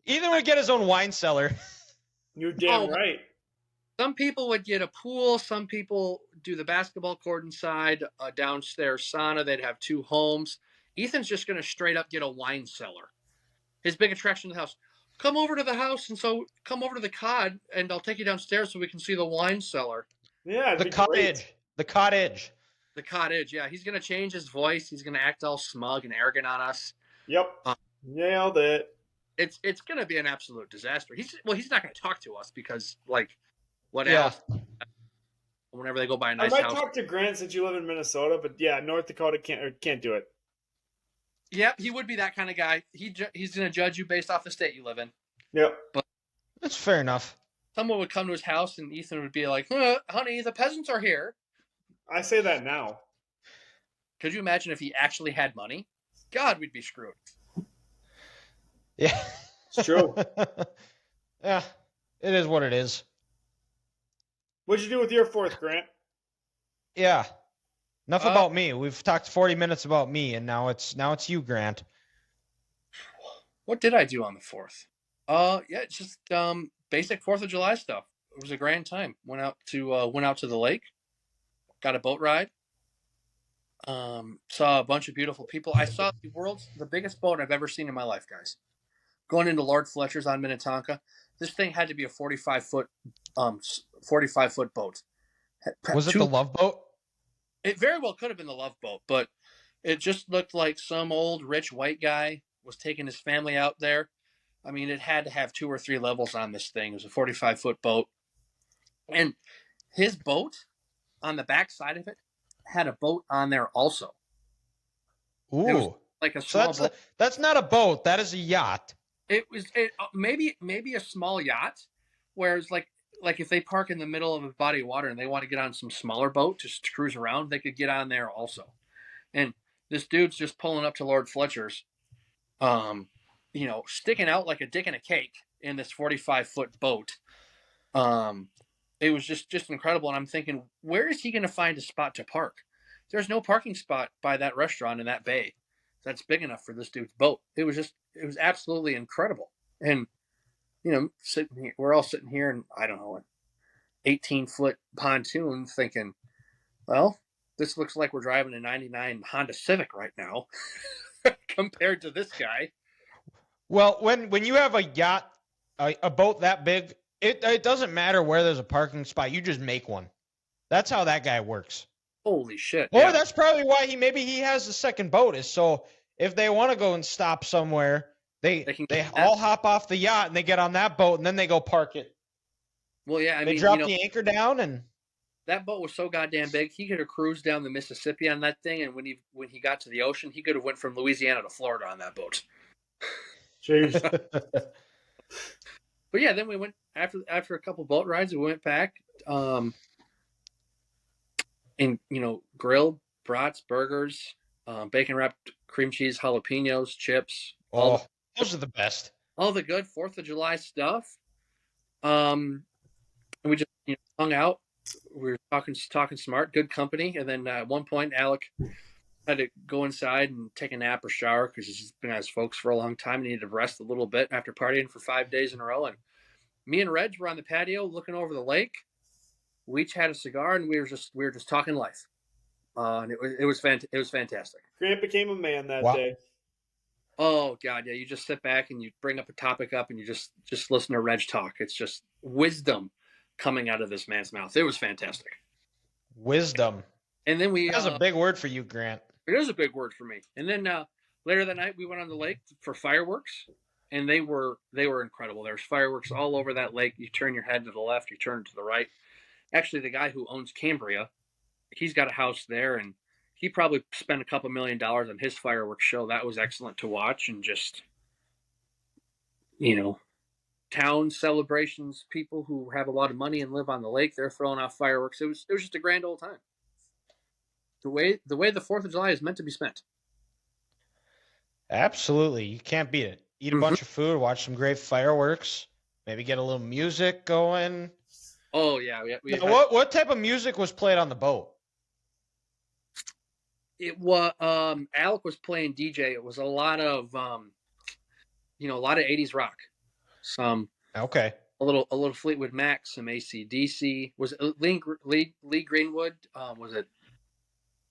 Ethan would get his own wine cellar. You're damn right. Some people would get a pool. Some people do the basketball court inside, a downstairs sauna. They'd have 2 homes. Ethan's just going to straight up get a wine cellar. His big attraction to the house. Come over to the house, and so come over to the cod, and I'll take you downstairs so we can see the wine cellar. Yeah, the cottage. The cottage. The cottage, yeah. He's going to change his voice. He's going to act all smug and arrogant on us. Yep. Nailed it. It's going to be an absolute disaster. He's not going to talk to us because, like, what else? Whenever they go by a nice house. I might talk to Grant since you live in Minnesota, but yeah, North Dakota can't do it. Yep, he would be that kind of guy. He's going to judge you based off the state you live in. Yep. But that's fair enough. Someone would come to his house and Ethan would be like, honey, the peasants are here. I say that now. Could you imagine if he actually had money? God, we'd be screwed. Yeah. It's true. Yeah, it is what it is. What'd you do with your 4th, Grant? Yeah. Enough about me. We've talked 40 minutes about me, and now it's you, Grant. What did I do on the 4th? Yeah, it's just basic 4th of July stuff. It was a grand time. Went out to the lake, got a boat ride, saw a bunch of beautiful people. I saw the biggest boat I've ever seen in my life, guys. Going into Lord Fletcher's on Minnetonka. This thing had to be a 45-foot boat. Was it the Love Boat? It very well could have been the Love Boat, but it just looked like some old rich white guy was taking his family out there. I mean, it had to have 2 or 3 levels on this thing. It was a 45-foot boat. And his boat, on the back side of it, had a boat on there also. Ooh. It was like a small boat. That's not a boat. That is a yacht. It was maybe a small yacht, whereas like if they park in the middle of a body of water and they want to get on some smaller boat just to cruise around, they could get on there also. And this dude's just pulling up to Lord Fletcher's, sticking out like a dick in a cake in this 45-foot boat. It was just incredible. And I'm thinking, where is he going to find a spot to park? there's no parking spot by that restaurant in that bay that's big enough for this dude's boat. It was absolutely incredible. And we're all sitting here and I don't know, an 18-foot pontoon thinking, well, this looks like we're driving a 99 Honda Civic right now compared to this guy. Well, when you have a yacht, a boat that big, it doesn't matter where there's a parking spot. You just make one. That's how that guy works. Holy shit. Or yeah. That's probably why he has the second boat, is so if they want to go and stop somewhere, they all hop off the yacht and they get on that boat and then they go park it. Well, yeah, they drop the anchor down, and that boat was so goddamn big. He could have cruised down the Mississippi on that thing, and when he got to the ocean, he could have went from Louisiana to Florida on that boat. Jeez. But yeah, then we went after a couple boat rides. We went back, and grilled brats, burgers, bacon wrapped cream cheese, jalapenos, chips. Those are the best. All the good 4th of July stuff. And we just hung out. We were talking smart, good company. And then at one point, Alec had to go inside and take a nap or shower because he's been at his folks for a long time and needed to rest a little bit after partying for 5 days in a row. And me and Reg were on the patio looking over the lake. We each had a cigar and we were just talking life. And it was fantastic. Grant became a man that day. Oh God, yeah! You just sit back and you bring up a topic up and you just listen to Reg talk. It's just wisdom coming out of this man's mouth. It was fantastic. Wisdom. And then that's a big word for you, Grant. It is a big word for me. And then later that night we went on the lake for fireworks, and they were incredible. There's fireworks all over that lake. You turn your head to the left, you turn to the right. Actually, the guy who owns Cambria, he's got a house there, and he probably spent a couple $1 million on his fireworks show. That was excellent to watch, and just, town celebrations, people who have a lot of money and live on the lake, they're throwing off fireworks. It was just a grand old time. The way the 4th of July is meant to be spent. Absolutely. You can't beat it. Eat a bunch of food, watch some great fireworks, maybe get a little music going. Oh, yeah. What type of music was played on the boat? It was Alec was playing DJ. It was a lot of a lot of 80s rock. Some a little Fleetwood Mac, some AC/DC. Was it Lee Greenwood? Was it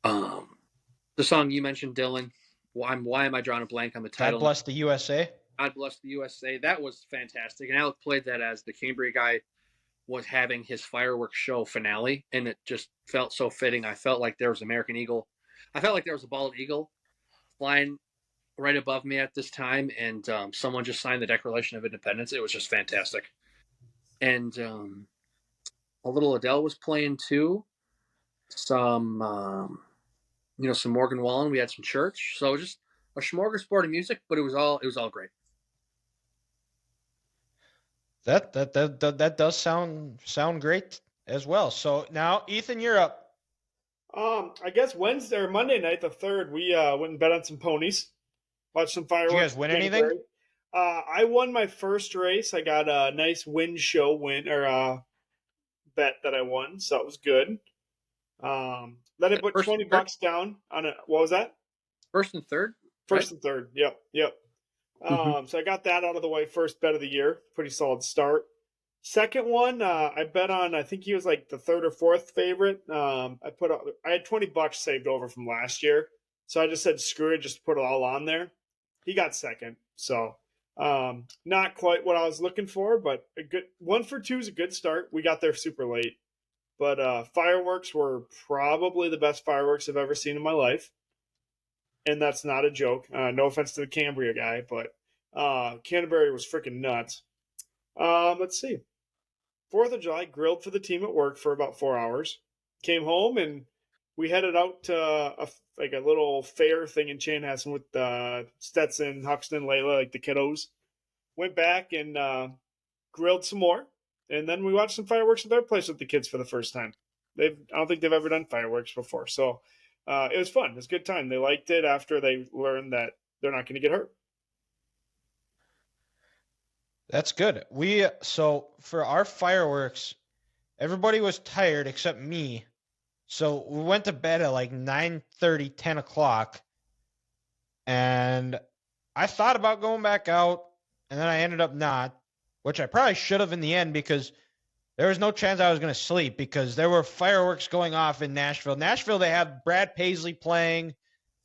the song you mentioned, Dylan? Why am I drawing a blank on the title? God Bless the USA. God Bless the USA. That was fantastic. And Alec played that as the Cambria guy was having his fireworks show finale, and it just felt so fitting. I felt like there was American Eagle. I felt like there was a bald eagle flying right above me at this time, and someone just signed the Declaration of Independence. It was just fantastic. And a little Adele was playing too. Some Morgan Wallen. We had some church. So just a smorgasbord of music, but it was all great. That does sound great as well. So now, Ethan, you're up. I guess Wednesday or Monday night, the 3rd, we went and bet on some ponies, watched some fireworks. Did you guys win anything? I won my first race. I got a nice bet that I won, so it was good. Then I put $20 down on it. What was that? First and third. First and third. Yep. So I got that out of the way. First bet of the year. Pretty solid start. Second one, I bet on. I think he was like the 3rd or 4th favorite. I had $20 saved over from last year, so I just said screw it, just put it all on there. He got second, so not quite what I was looking for, but a good 1 for 2 is a good start. We got there super late, but fireworks were probably the best fireworks I've ever seen in my life, and that's not a joke. No offense to the Cambria guy, but Canterbury was freaking nuts. Let's see. 4th of July, grilled for the team at work for about 4 hours. Came home and we headed out to a little fair thing in Chanhassen with Stetson, Huxton, Layla, like the kiddos. Went back and grilled some more. And then we watched some fireworks at their place with the kids for the first time. I don't think they've ever done fireworks before. So it was fun. It was a good time. They liked it after they learned that they're not going to get hurt. That's good. So for our fireworks, everybody was tired except me. So we went to bed at like 9:30, 10 o'clock. And I thought about going back out, and then I ended up not, which I probably should have in the end because there was no chance I was going to sleep because there were fireworks going off in Nashville. Nashville, they have Brad Paisley playing.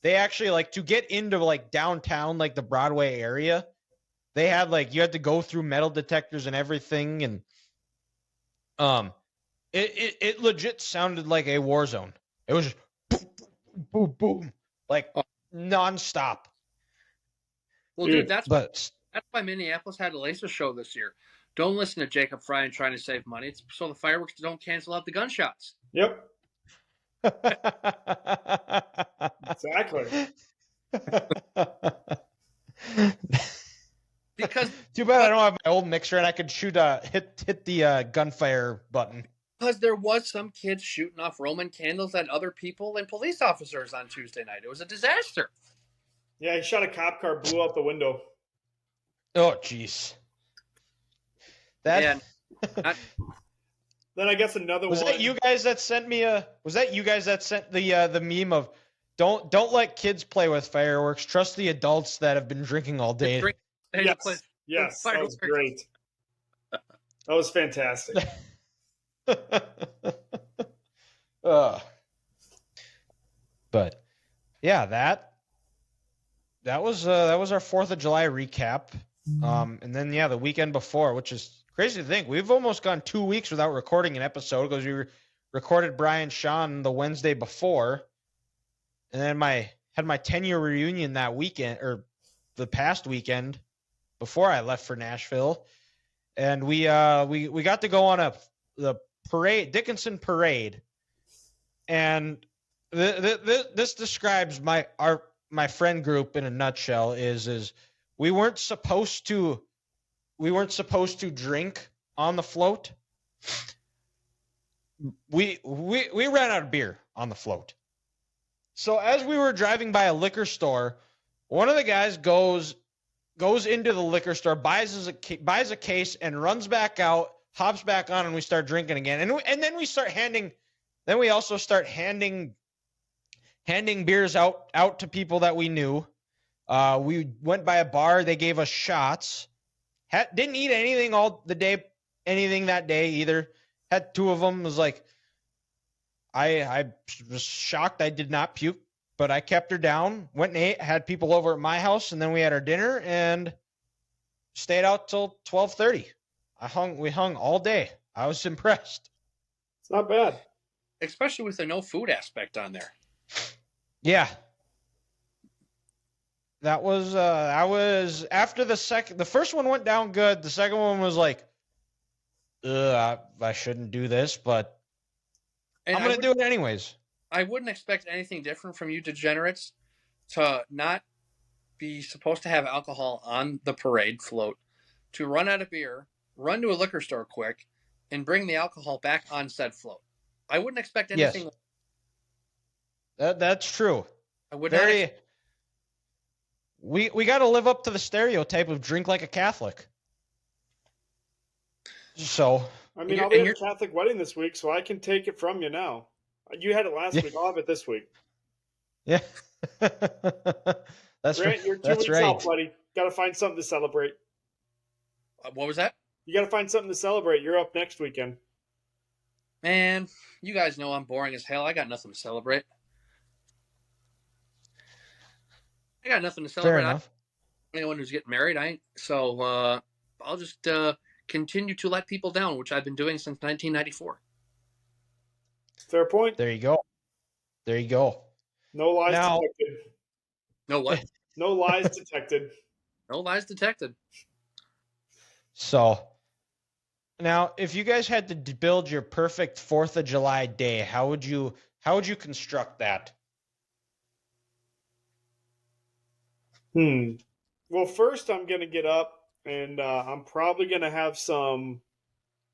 They actually, like, to get into, like, downtown, like, the Broadway area, they had, like, you had to go through metal detectors and everything. And it legit sounded like a war zone. It was just boom, boom, boom, boom, like nonstop. Well, dude, that's But why Minneapolis had a laser show this year. Don't listen to Jacob Fry and trying to save money. It's so the fireworks don't cancel out the gunshots. Yep. Exactly. Because too bad I don't have my old mixer and I could hit the gunfire button. Because there was some kids shooting off Roman candles at other people and police officers on Tuesday night. It was a disaster. Yeah, he shot a cop car, blew out the window. Oh, jeez. That. Then I guess another was one. Was that you guys that sent me Was that you guys that sent the meme of don't let kids play with fireworks. Trust the adults that have been drinking all day. Yes, that was great. That was fantastic. But yeah, that was our 4th of July recap. And then the weekend before, which is crazy to think, we've almost gone 2 weeks without recording an episode because we recorded Brian Sean the Wednesday before, and then had my 10-year reunion that weekend, or the past weekend before I left for Nashville, and we got to go on the parade, Dickinson Parade, and this describes my friend group in a nutshell. Is we weren't supposed to drink on the float. We ran out of beer on the float. So as we were driving by a liquor store, one of the guys goes into the liquor store, buys a case, and runs back out, hops back on, and we start drinking again. And then we start handing. Then we also start handing beers out to people that we knew. We went by a bar. They gave us shots. Didn't eat anything that day either. Had 2 of them. Was like, I was shocked I did not puke, but I kept her down. Went and ate. Had people over at my house, and then we had our dinner and stayed out till 12:30. We hung all day. I was impressed. It's not bad, especially with the no food aspect on there. Yeah. That was after the first one went down good. The second one was like, I shouldn't do this, but I'm going to do it anyways. I wouldn't expect anything different from you degenerates to not be supposed to have alcohol on the parade float, to run out of beer, run to a liquor store quick, and bring the alcohol back on said float. I wouldn't expect anything. Yes. That's true. I would not. We got to live up to the stereotype of drink like a Catholic. So I mean, I'll be at a Catholic wedding this week, so I can take it from you now. You had it last week. I'll have it this week. Yeah, that's Grant, you're 2 weeks out, buddy. Got to find something to celebrate. What was that? You got to find something to celebrate. You're up next weekend. Man, you guys know I'm boring as hell. I got nothing to celebrate. I got nothing to celebrate. Fair enough. Anyone who's getting married, I'll just continue to let people down, which I've been doing since 1994. Fair point. There you go. No lies detected. No what? No lies detected. No lies detected. So now, if you guys had to build your perfect 4th of July day, how would you construct that? Well, first I'm going to get up and I'm probably going to have some.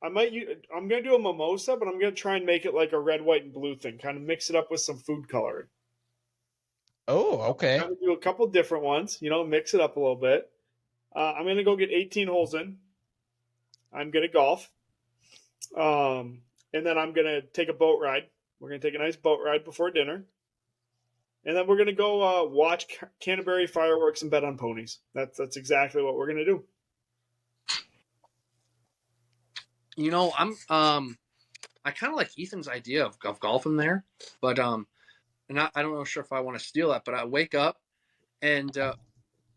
I'm going to do a mimosa, but I'm going to try and make it like a red, white, and blue thing. Kind of mix it up with some food coloring. Oh, okay. I'm going to do a couple different ones. Mix it up a little bit. I'm going to go get 18 holes in. I'm going to golf. And then I'm going to take a boat ride We're going to take a nice boat ride before dinner. And then we're going to go watch Canterbury fireworks and bet on ponies. That's exactly what we're going to do. You know, I kind of like Ethan's idea of golfing there, but and I don't know sure if I want to steal that, but I wake up and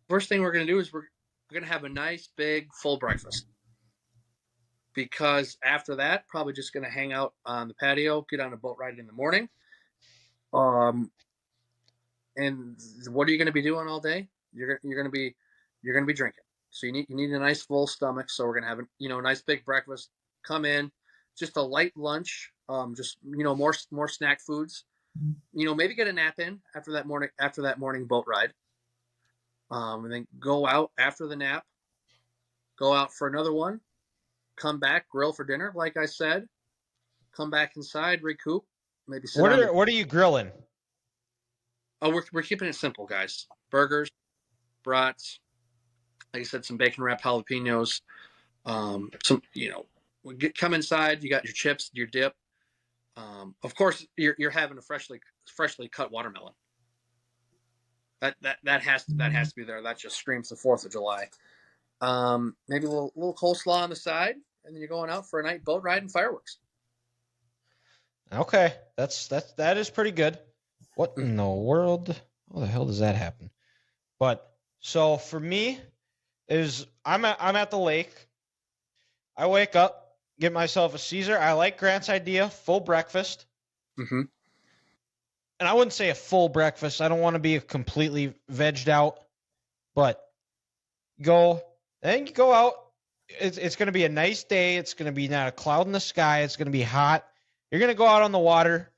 first thing we're going to do is we're going to have a nice big full breakfast, because after that probably just going to hang out on the patio, get on a boat ride in the morning. And what are you going to be doing all day? You're going to be drinking. So you need a nice full stomach. So we're going to have a nice big breakfast. Come in, just a light lunch. Just more snack foods. Maybe get a nap in after that morning boat ride. And then go out after the nap. Go out for another one. Come back, grill for dinner, like I said. Come back inside, recoup. Maybe sit What are you grilling? Oh, we're keeping it simple, guys. Burgers, brats, like I said, some bacon wrapped jalapenos. Come inside. You got your chips, your dip. Of course, you're having a freshly cut watermelon. That has to be there. That just screams the 4th of July. Maybe a little coleslaw on the side, and then you're going out for a night boat ride and fireworks. Okay, that is pretty good. What in the world? How the hell does that happen? But so for me, I'm at the lake. I wake up, get myself a Caesar. I like Grant's idea, full breakfast. Mm-hmm. And I wouldn't say a full breakfast. I don't want to be completely vegged out, but you go out. It's going to be a nice day. It's going to be not a cloud in the sky. It's going to be hot. You're going to go out on the water.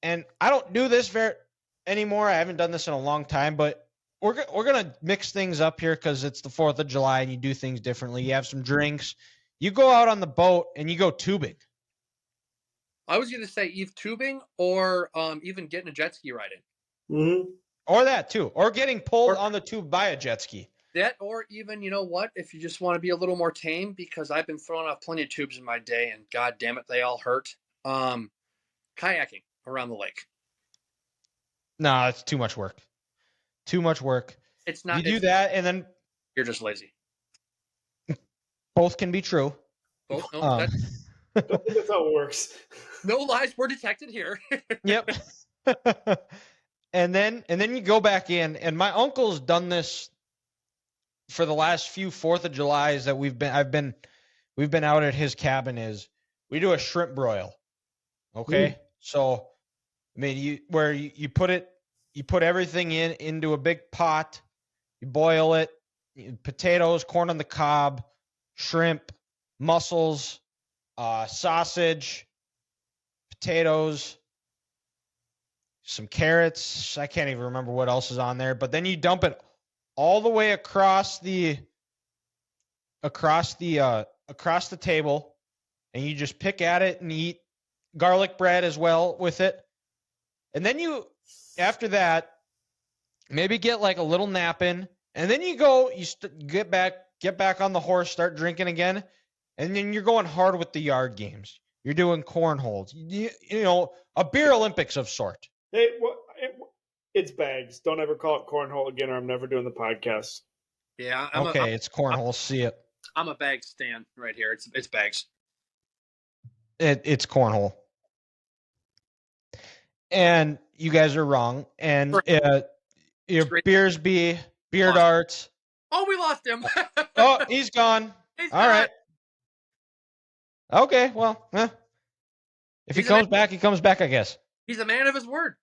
And I don't do this anymore. I haven't done this in a long time, but we're going to mix things up here because it's the 4th of July and you do things differently. You have some drinks. You go out on the boat and you go tubing. I was going to say either tubing or even getting a jet ski ride in. Mm-hmm. Or that too. Or getting pulled on the tube by a jet ski. That, or even, you know what, if you just want to be a little more tame, because I've been throwing off plenty of tubes in my day and god damn it, they all hurt. Kayaking around the lake. No, it's too much work. Too much work. It's not. You do that, and then you're just lazy. Both can be true. Both. No, I don't think that's how it works. No lies were detected here. Yep. and then you go back in, and my uncle's done this for the last few 4th of Julys that we've been out at his cabin. Is we do a shrimp broil. Okay, so I mean you put everything into a big pot, you boil it, potatoes, corn on the cob, shrimp, mussels, sausage, potatoes, some carrots. I can't even remember what else is on there. But then you dump it all the way across the table, and you just pick at it and eat. Garlic bread as well with it. And then after that, maybe get like a little nap in, and then you get back on the horse, start drinking again, and then you're going hard with the yard games. You're doing cornholes, a beer Olympics of sort. Hey, it's bags. Don't ever call it cornhole again, or I'm never doing the podcast. Yeah. It's cornhole. See it. I'm a bag stan right here. It's bags. It's cornhole. And you guys are wrong. And your beers be beer darts. Oh, we lost him. Oh, he's gone. All right. Okay, well, if he comes back, he comes back, I guess. He's a man of his word.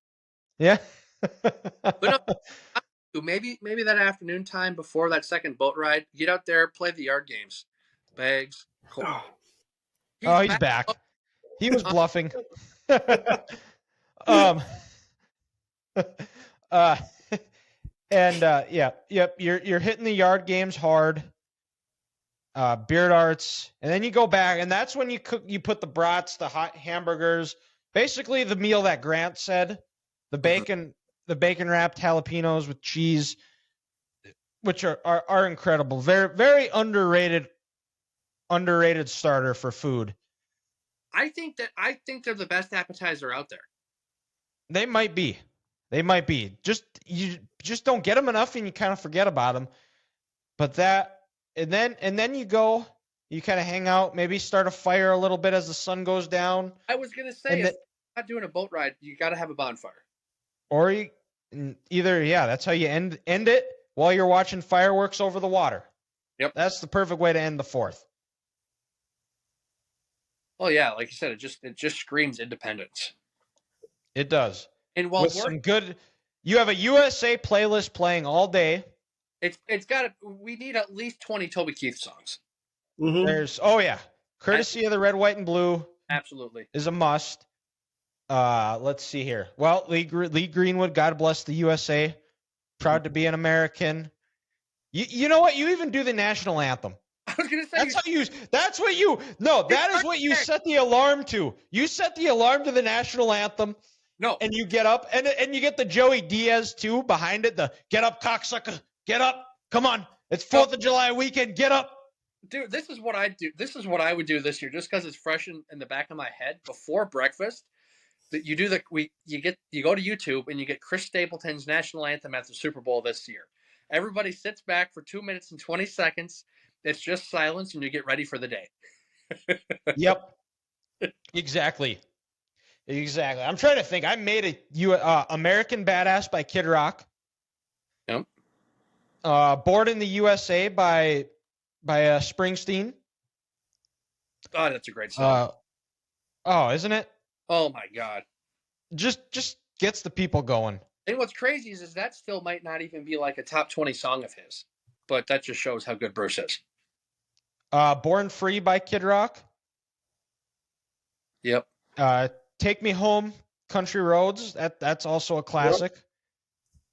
Yeah. But maybe that afternoon time before that second boat ride, get out there, play the yard games. Bags. He's back. He was bluffing. You're hitting the yard games hard. Beer darts, and then you go back, and that's when you put the brats, the hot hamburgers, basically the meal that Grant said, the bacon wrapped jalapenos with cheese, which are incredible. Very, very underrated starter for food. I think they're the best appetizer out there. They might be. You just don't get them enough, and you kind of forget about them. But and then you go, you kind of hang out, maybe start a fire a little bit as the sun goes down. I was gonna say, if you're not doing a boat ride, you got to have a bonfire. Or that's how you end it while you're watching fireworks over the water. Yep, that's the perfect way to end the 4th. Oh yeah, like you said, it just screams independence. It does. And while some good, you have a USA playlist playing all day. We need at least 20 Toby Keith songs. Mm-hmm. There's courtesy of the Red, White, and Blue. Absolutely is a must. Let's see here. Well, Lee Greenwood, God bless the USA. Proud to be an American. You know what? You even do the national anthem. I was gonna say that is what you set the alarm to. You set the alarm to the national anthem. No. And you get up and you get the Joey Diaz too behind it. The get up, cocksucker, get up. Come on. It's 4th of July weekend. Get up. Dude, this is what I do. This is what I would do this year, just because it's fresh in the back of my head. Before breakfast, that you go to YouTube and you get Chris Stapleton's national anthem at the Super Bowl this year. Everybody sits back for 2 minutes and 20 seconds. It's just silence, and you get ready for the day. Yep. Exactly. I'm trying to think. I made American Badass by Kid Rock. Yep. Born in the USA by Springsteen. Oh, that's a great song. Isn't it? Oh my God. Just gets the people going. And what's crazy is that still might not even be like a top 20 song of his, but that just shows how good Bruce is. Born Free by Kid Rock. Yep. Take Me Home, Country Roads. That's also a classic. Yep.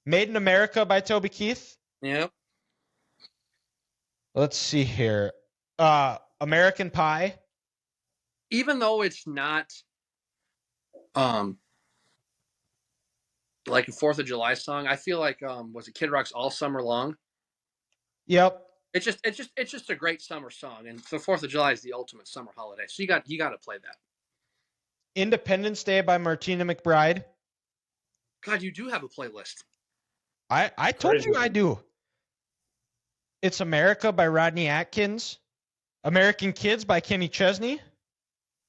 Made in America by Toby Keith. Yep. Let's see here. American Pie. Even though it's not like a 4th of July song, I feel like was it Kid Rock's All Summer Long? Yep. It's just a great summer song, and the 4th of July is the ultimate summer holiday. So you got to play that. Independence Day by Martina McBride. God, you do have a playlist. I told you I do. It's America by Rodney Atkins. American Kids by Kenny Chesney.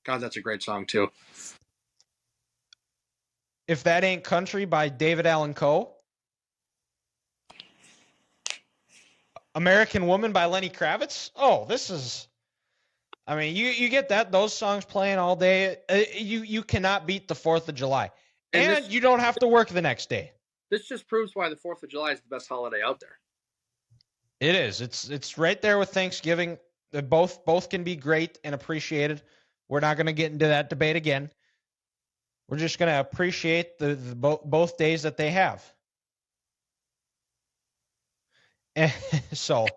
God, that's a great song too. If That Ain't Country by David Allan Coe. American Woman by Lenny Kravitz. Oh, this is... I mean, you get those songs playing all day. You cannot beat the 4th of July. And you don't have to work the next day. This just proves why the 4th of July is the best holiday out there. It is. It's right there with Thanksgiving. Both can be great and appreciated. We're not going to get into that debate again. We're just going to appreciate the both days that they have. And so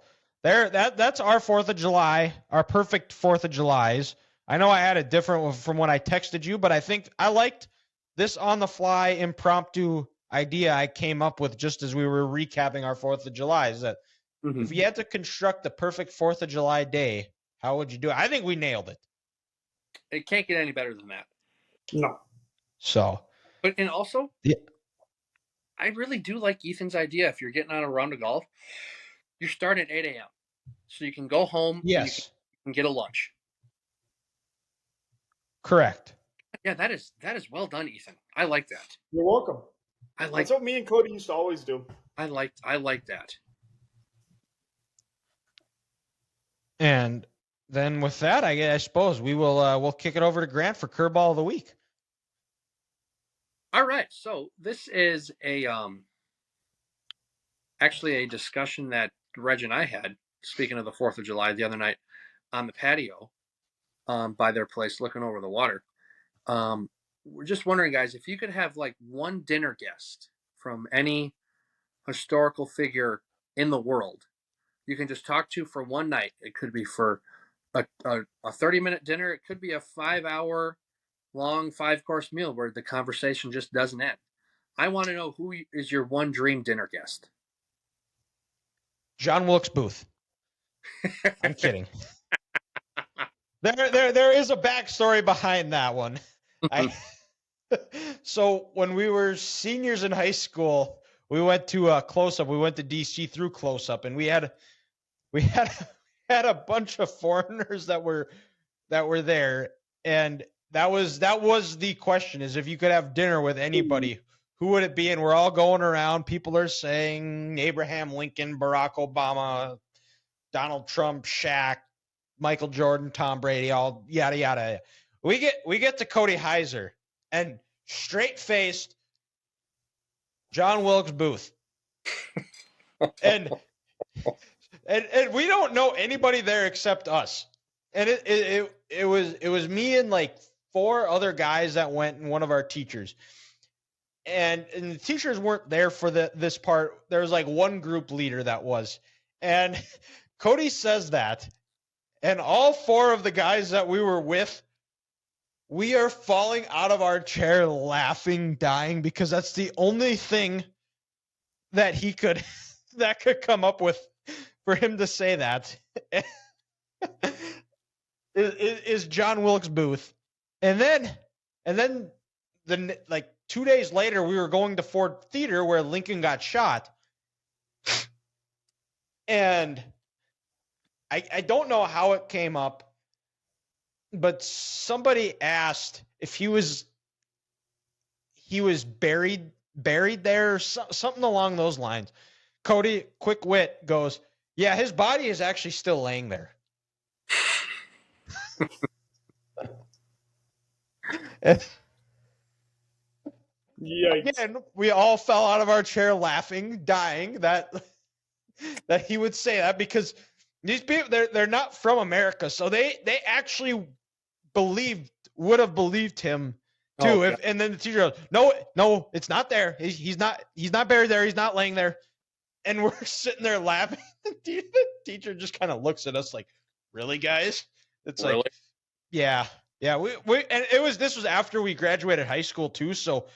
that's our 4th of July, our perfect 4th of Julys. I know I had a different one from when I texted you, but I think I liked this on the fly impromptu idea I came up with just as we were recapping our 4th of July. Is that if you had to construct the perfect 4th of July day, how would you do it? I think we nailed it. It can't get any better than that. No. So. And also, I really do like Ethan's idea. If you're getting on a round of golf, you start at 8 a.m. So you can go home. Yes. And you can get a lunch. Correct. Yeah, that is well done, Ethan. I like that. You're welcome. That's what me and Cody used to always do. I like that. And then with that, I suppose we'll kick it over to Grant for Curveball of the Week. All right. So this is actually a discussion that Reg and I had, speaking of the 4th of July, the other night on the patio by their place looking over the water. We're just wondering, guys, if you could have like one dinner guest from any historical figure in the world you can just talk to for one night. It could be for a 30-minute dinner. It could be a 5-hour long 5-course meal where the conversation just doesn't end. I want to know who is your one dream dinner guest. John Wilkes Booth. I'm kidding. There is a backstory behind that one. So when we were seniors in high school, we went to Close Up. We went to DC through Close Up, and we had a bunch of foreigners that were there, and that was the question: is if you could have dinner with anybody, who would it be? And we're all going around. People are saying Abraham Lincoln, Barack Obama, Donald Trump, Shaq, Michael Jordan, Tom Brady, all yada yada. We get to Cody Heiser, and straight faced John Wilkes Booth, and we don't know anybody there except us, and it was me and like 4 other guys that went, and one of our teachers, and the teachers weren't there for this part. There was like one group leader that was, and Cody says that. And all 4 of the guys that we were with, we are falling out of our chair laughing, dying, because that's the only thing that he could come up with for him to say that is John Wilkes Booth. And then like 2 days later, we were going to Ford Theater where Lincoln got shot. And I don't know how it came up, but somebody asked if he was buried there, or something along those lines. Cody, quick wit, goes, yeah, his body is actually still laying there. Yikes. Again, we all fell out of our chair laughing, dying that he would say that, because these people, they're not from America, so they actually would have believed him too. And then the teacher goes, no, it's not there. He's not buried there. He's not laying there. And we're sitting there laughing. The teacher just kind of looks at us like, really, guys? It's really? Like, yeah. We and this was after we graduated high school too, so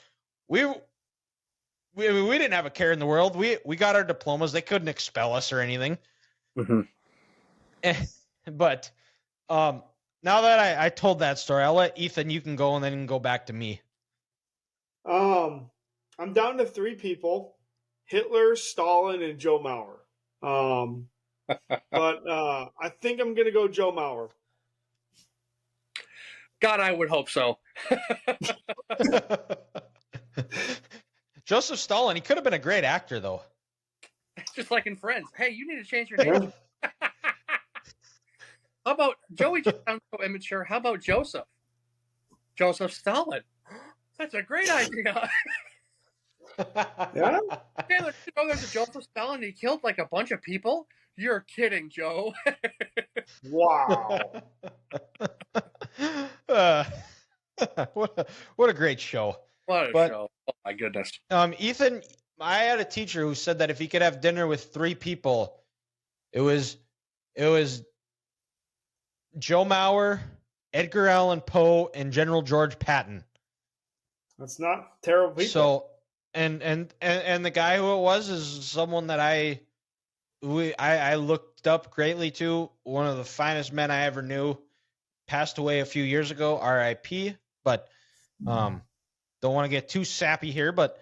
we didn't have a care in the world. We got our diplomas. They couldn't expel us or anything. Mm-hmm. But now that I told that story, I'll let Ethan, you can go, and then go back to me. I'm down to 3 people: Hitler, Stalin, and Joe Mauer. But I think I'm going to go Joe Mauer. God, I would hope so. Joseph Stalin, he could have been a great actor, though. Just like in Friends. Hey, you need to change your name. How about Joey? Just sounds so immature. How about Joseph? Joseph Stalin. That's a great idea. Yeah. Taylor, you know there's a Joseph Stalin. He killed like a bunch of people. You're kidding, Joe. Wow. What a great show. What a show. Oh my goodness. Ethan, I had a teacher who said that if he could have dinner with 3 people, it was Joe Mauer, Edgar Allan Poe, and General George Patton. That's not terrible people. So, and the guy who it was is someone that I looked up greatly to. One of the finest men I ever knew. Passed away a few years ago, R.I.P. But don't want to get too sappy here. But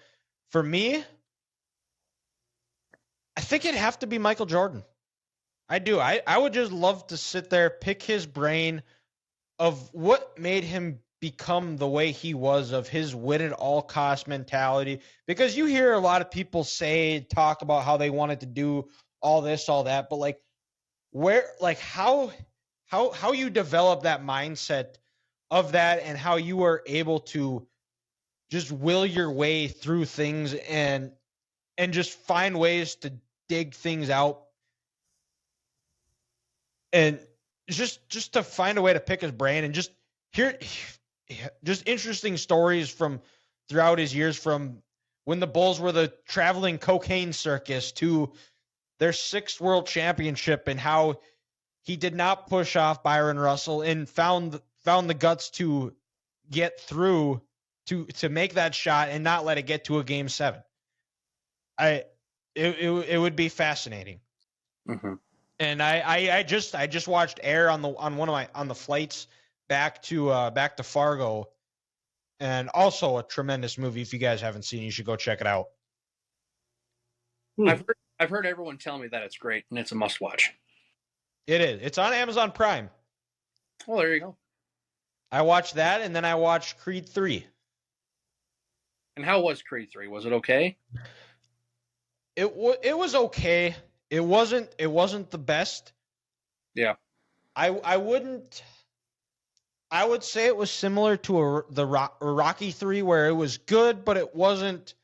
for me, I think it'd have to be Michael Jordan. I do. I would just love to sit there, pick his brain of what made him become the way he was, of his win at all cost mentality. Because you hear a lot of people talk about how they wanted to do all this, all that, but how you develop that mindset of that, and how you are able to just will your way through things and just find ways to dig things out, and just to find a way to pick his brain and just hear just interesting stories from throughout his years, from when the Bulls were the traveling cocaine circus to their 6th world championship, and how he did not push off Byron Russell and found the guts to get through to make that shot and not let it get to a game 7. It would be fascinating. Mm-hmm. And I just watched Air on the flights back to Fargo, and also a tremendous movie. If you guys haven't seen it, you should go check it out. I've heard everyone tell me that it's great and it's a must watch. It is. It's on Amazon Prime. Well, there you go. I watched that, and then I watched Creed 3. And how was Creed 3? Was it okay? It was okay. It wasn't the best. Yeah. I would say it was similar to the Rocky 3, where it was good, but it wasn't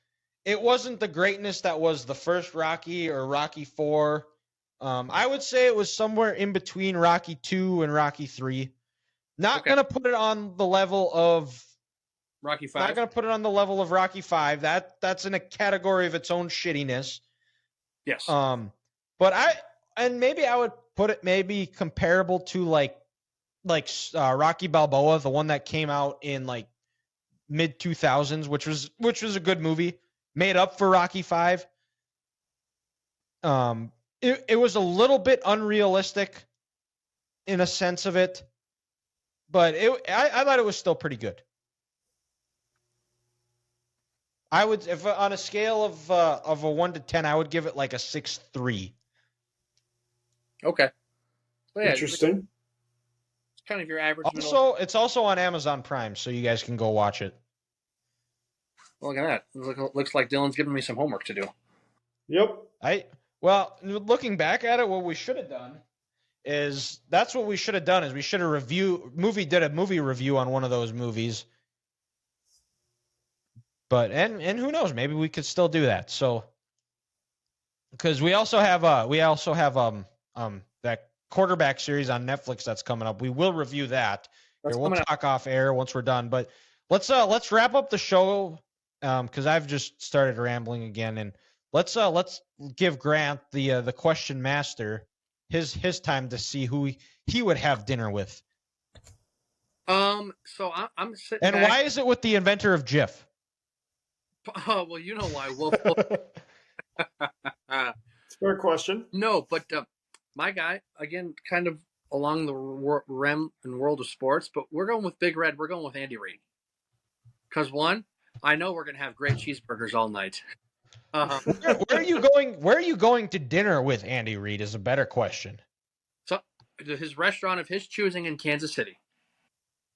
the greatness that was the first Rocky or Rocky 4. I would say it was somewhere in between Rocky 2 and Rocky 3. Not going to put it on the level of Rocky 5. Not going to put it on the level of Rocky 5. That's in a category of its own shittiness. Yes. But maybe I would put it maybe comparable to like Rocky Balboa, the one that came out in like mid 2000s, which was a good movie, made up for Rocky 5. It was a little bit unrealistic in a sense of it, but I thought it was still pretty good. I would, if on a scale of a 1 to 10, I would give it like a 6.3. Okay. Well, yeah, interesting. It's kind of your average. It's also on Amazon Prime, so you guys can go watch it. Look at that. Looks like Dylan's giving me some homework to do. Yep. Looking back at it, what we should have done is we should have did a movie review on one of those movies. But and who knows, maybe we could still do that. So because we also have that quarterback series on Netflix that's coming up. We will review that. We'll talk off air once we're done. But let's wrap up the show because I've just started rambling again, and let's give Grant the question master his time to see who he would have dinner with. So I'm sitting. And why is it with the inventor of Jif? Oh, well, you know why. Well, it's a fair question. No, but my guy, again, kind of along the realm and world of sports, but we're going with Big Red. We're going with Andy Reid. Because one, I know we're going to have great cheeseburgers all night. Where are you going? Where are you going to dinner with Andy Reid is a better question. So, his restaurant of his choosing in Kansas City.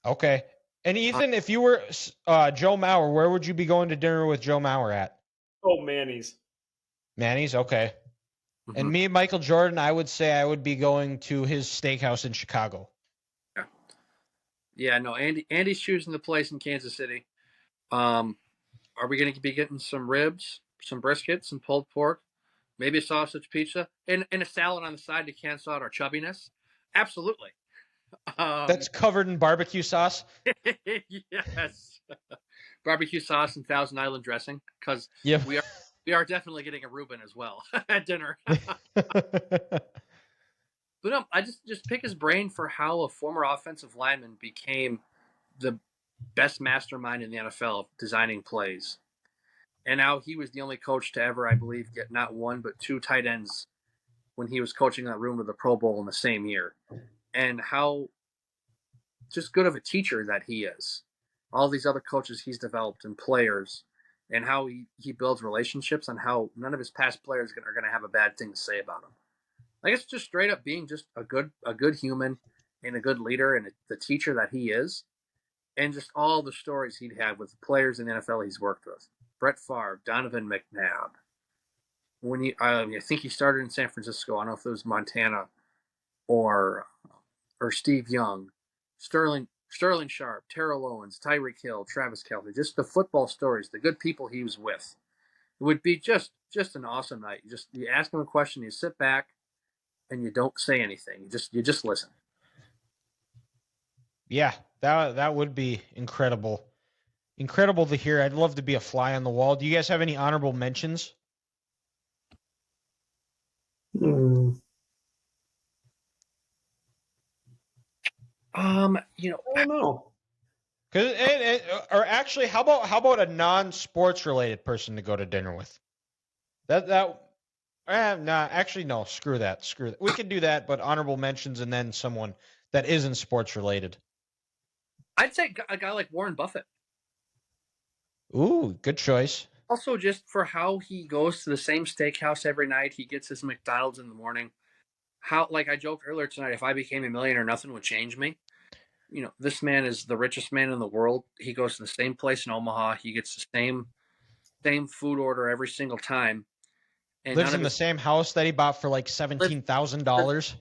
Okay. And Ethan, if you were Joe Mauer, where would you be going to dinner with Joe Mauer at? Oh, Manny's. Manny's, okay. Mm-hmm. And me, Michael Jordan, I would say I would be going to his steakhouse in Chicago. Yeah, no, Andy's choosing the place in Kansas City. Are we going to be getting some ribs, some brisket, some pulled pork, maybe a sausage pizza, and a salad on the side to cancel out our chubbiness? Absolutely. That's covered in barbecue sauce? Yes. Barbecue sauce and Thousand Island dressing, because we are definitely getting a Reuben as well at dinner. But no, I just pick his brain for how a former offensive lineman became the best mastermind in the NFL of designing plays. And now he was the only coach to ever, I believe, get not one but two tight ends when he was coaching that room to the Pro Bowl in the same year. And how just good of a teacher that he is. All these other coaches he's developed and players, and how he builds relationships, and how none of his past players are going to have a bad thing to say about him. Like, it's just straight up being just a good human and a good leader and the teacher that he is. And just all the stories he'd have with the players in the NFL he's worked with. Brett Favre, Donovan McNabb. I think he started in San Francisco. I don't know if it was Montana or Steve Young, Sterling Sharp, Terrell Owens, Tyreek Hill, Travis Kelce. Just the football stories, the good people he was with. It would be just an awesome night. You ask him a question, you sit back, and you don't say anything. You just listen. Yeah, that would be incredible. Incredible to hear. I'd love to be a fly on the wall. Do you guys have any honorable mentions? I don't know. Or actually, how about a non-sports related person to go to dinner with? That Nah, actually, no. Screw that. Screw that. We can do that, but honorable mentions and then someone that isn't sports related. I'd say a guy like Warren Buffett. Ooh, good choice. Also, just for how he goes to the same steakhouse every night, he gets his McDonald's in the morning. How, like I joked earlier tonight, if I became a millionaire, nothing would change me. This man is the richest man in the world. He goes to the same place in Omaha. He gets the same food order every single time. And Lives in the same house that he bought for like $17,000.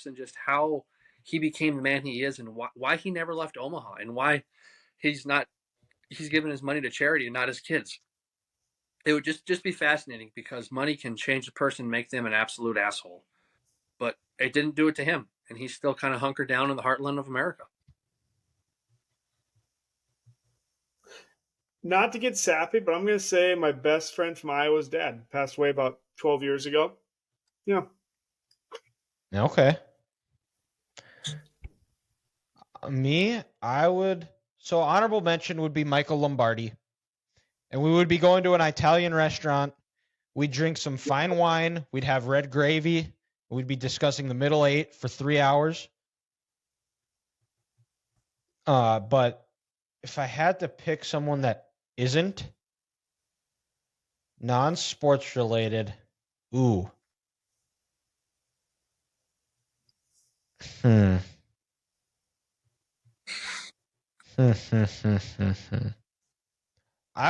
And just how he became the man he is, and why he never left Omaha, and why he's given his money to charity and not his kids. It would just be fascinating, because money can change a person, make them an absolute asshole. But it didn't do it to him, and he's still kind of hunkered down in the heartland of America. Not to get sappy, but I'm going to say my best friend from Iowa's dad passed away about 12 years ago. Yeah. Okay. Me, so honorable mention would be Michael Lombardi. And we would be going to an Italian restaurant. We'd drink some fine wine. We'd have red gravy. We'd be discussing the middle eight for 3 hours. But if I had to pick someone that isn't non-sports related, ooh. I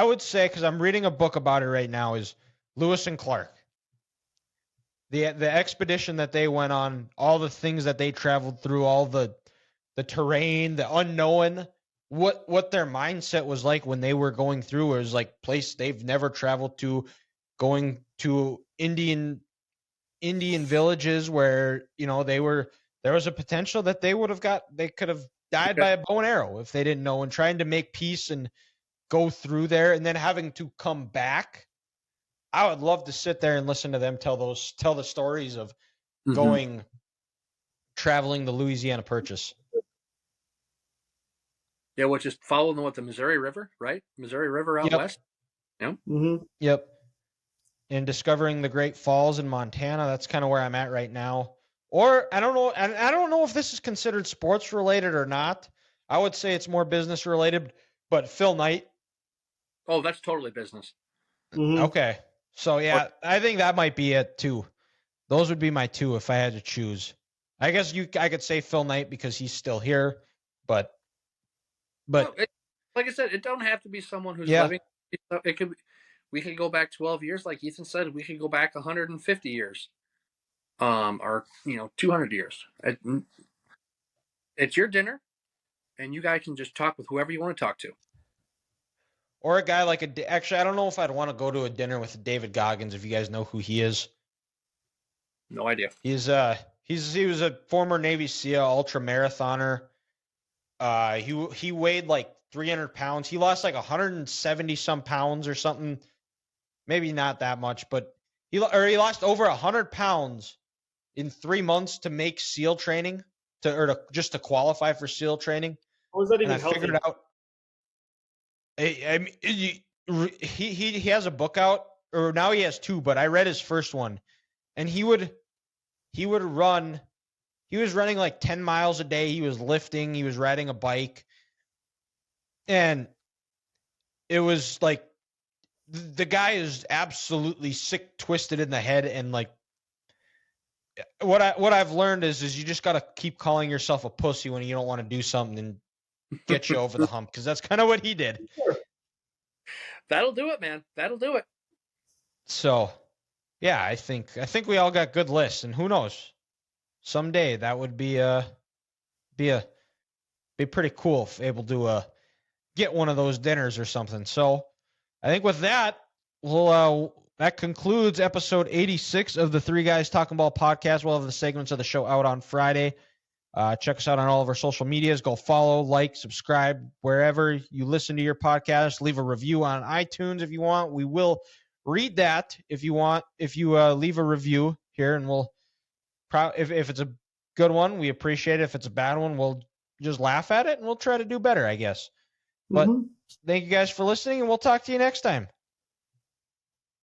would say, because I'm reading a book about it right now, is Lewis and Clark. The expedition that they went on, all the things that they traveled through, all the terrain, the unknown, what their mindset was like when they were going through. It was like place they've never traveled to, going to Indian villages where there was a potential that they could have died by a bow and arrow if they didn't know, and trying to make peace and go through there, and then having to come back. I would love to sit there and listen to them tell the stories of traveling the Louisiana Purchase. Yeah, which is following the Missouri River, right? Missouri River out west. Yeah. Mm-hmm. Yep. And discovering the Great Falls in Montana. That's kind of where I'm at right now. Or I don't know if this is considered sports related or not. I would say it's more business related. But Phil Knight. Oh, that's totally business. Mm-hmm. Okay. So yeah, I think that might be it too. Those would be my two if I had to choose. I guess I could say Phil Knight because he's still here, but like I said, it don't have to be someone who's living. It could. We could go back 12 years, like Ethan said. We could go back 150 years, or 200 years. It's your dinner, and you guys can just talk with whoever you want to talk to. Or a guy like actually, I don't know if I'd want to go to a dinner with David Goggins, if you guys know who he is. No idea. He was a former Navy SEAL, ultra marathoner. He weighed like 300 pounds. He lost like 170 some pounds or something. Maybe not that much, but he lost over 100 pounds in 3 months to make SEAL training, just to qualify for SEAL training. How was that even healthy? Figured out. I mean, he has a book out, or now he has two, but I read his first one, and he would run. He was running like 10 miles a day. He was lifting. He was riding a bike, and it was like the guy is absolutely sick, twisted in the head, and like what I've learned is you just got to keep calling yourself a pussy when you don't want to do something and get you over the hump, because that's kind of what he did. That'll do it, man. That'll do it. So, yeah, I think we all got good lists, and who knows, someday that would be pretty cool if able to get one of those dinners or something. So, I think with that, that concludes episode 86 of the Three Guys Talking Ball podcast. We'll have the segments of the show out on Friday. Check us out on all of our social medias. Go follow, like, subscribe wherever you listen to your podcast. Leave a review on iTunes if you want. We will read that if you want. If you leave a review here, and we'll if it's a good one, we appreciate it. If it's a bad one, we'll just laugh at it and we'll try to do better, I guess. But thank you guys for listening, and we'll talk to you next time.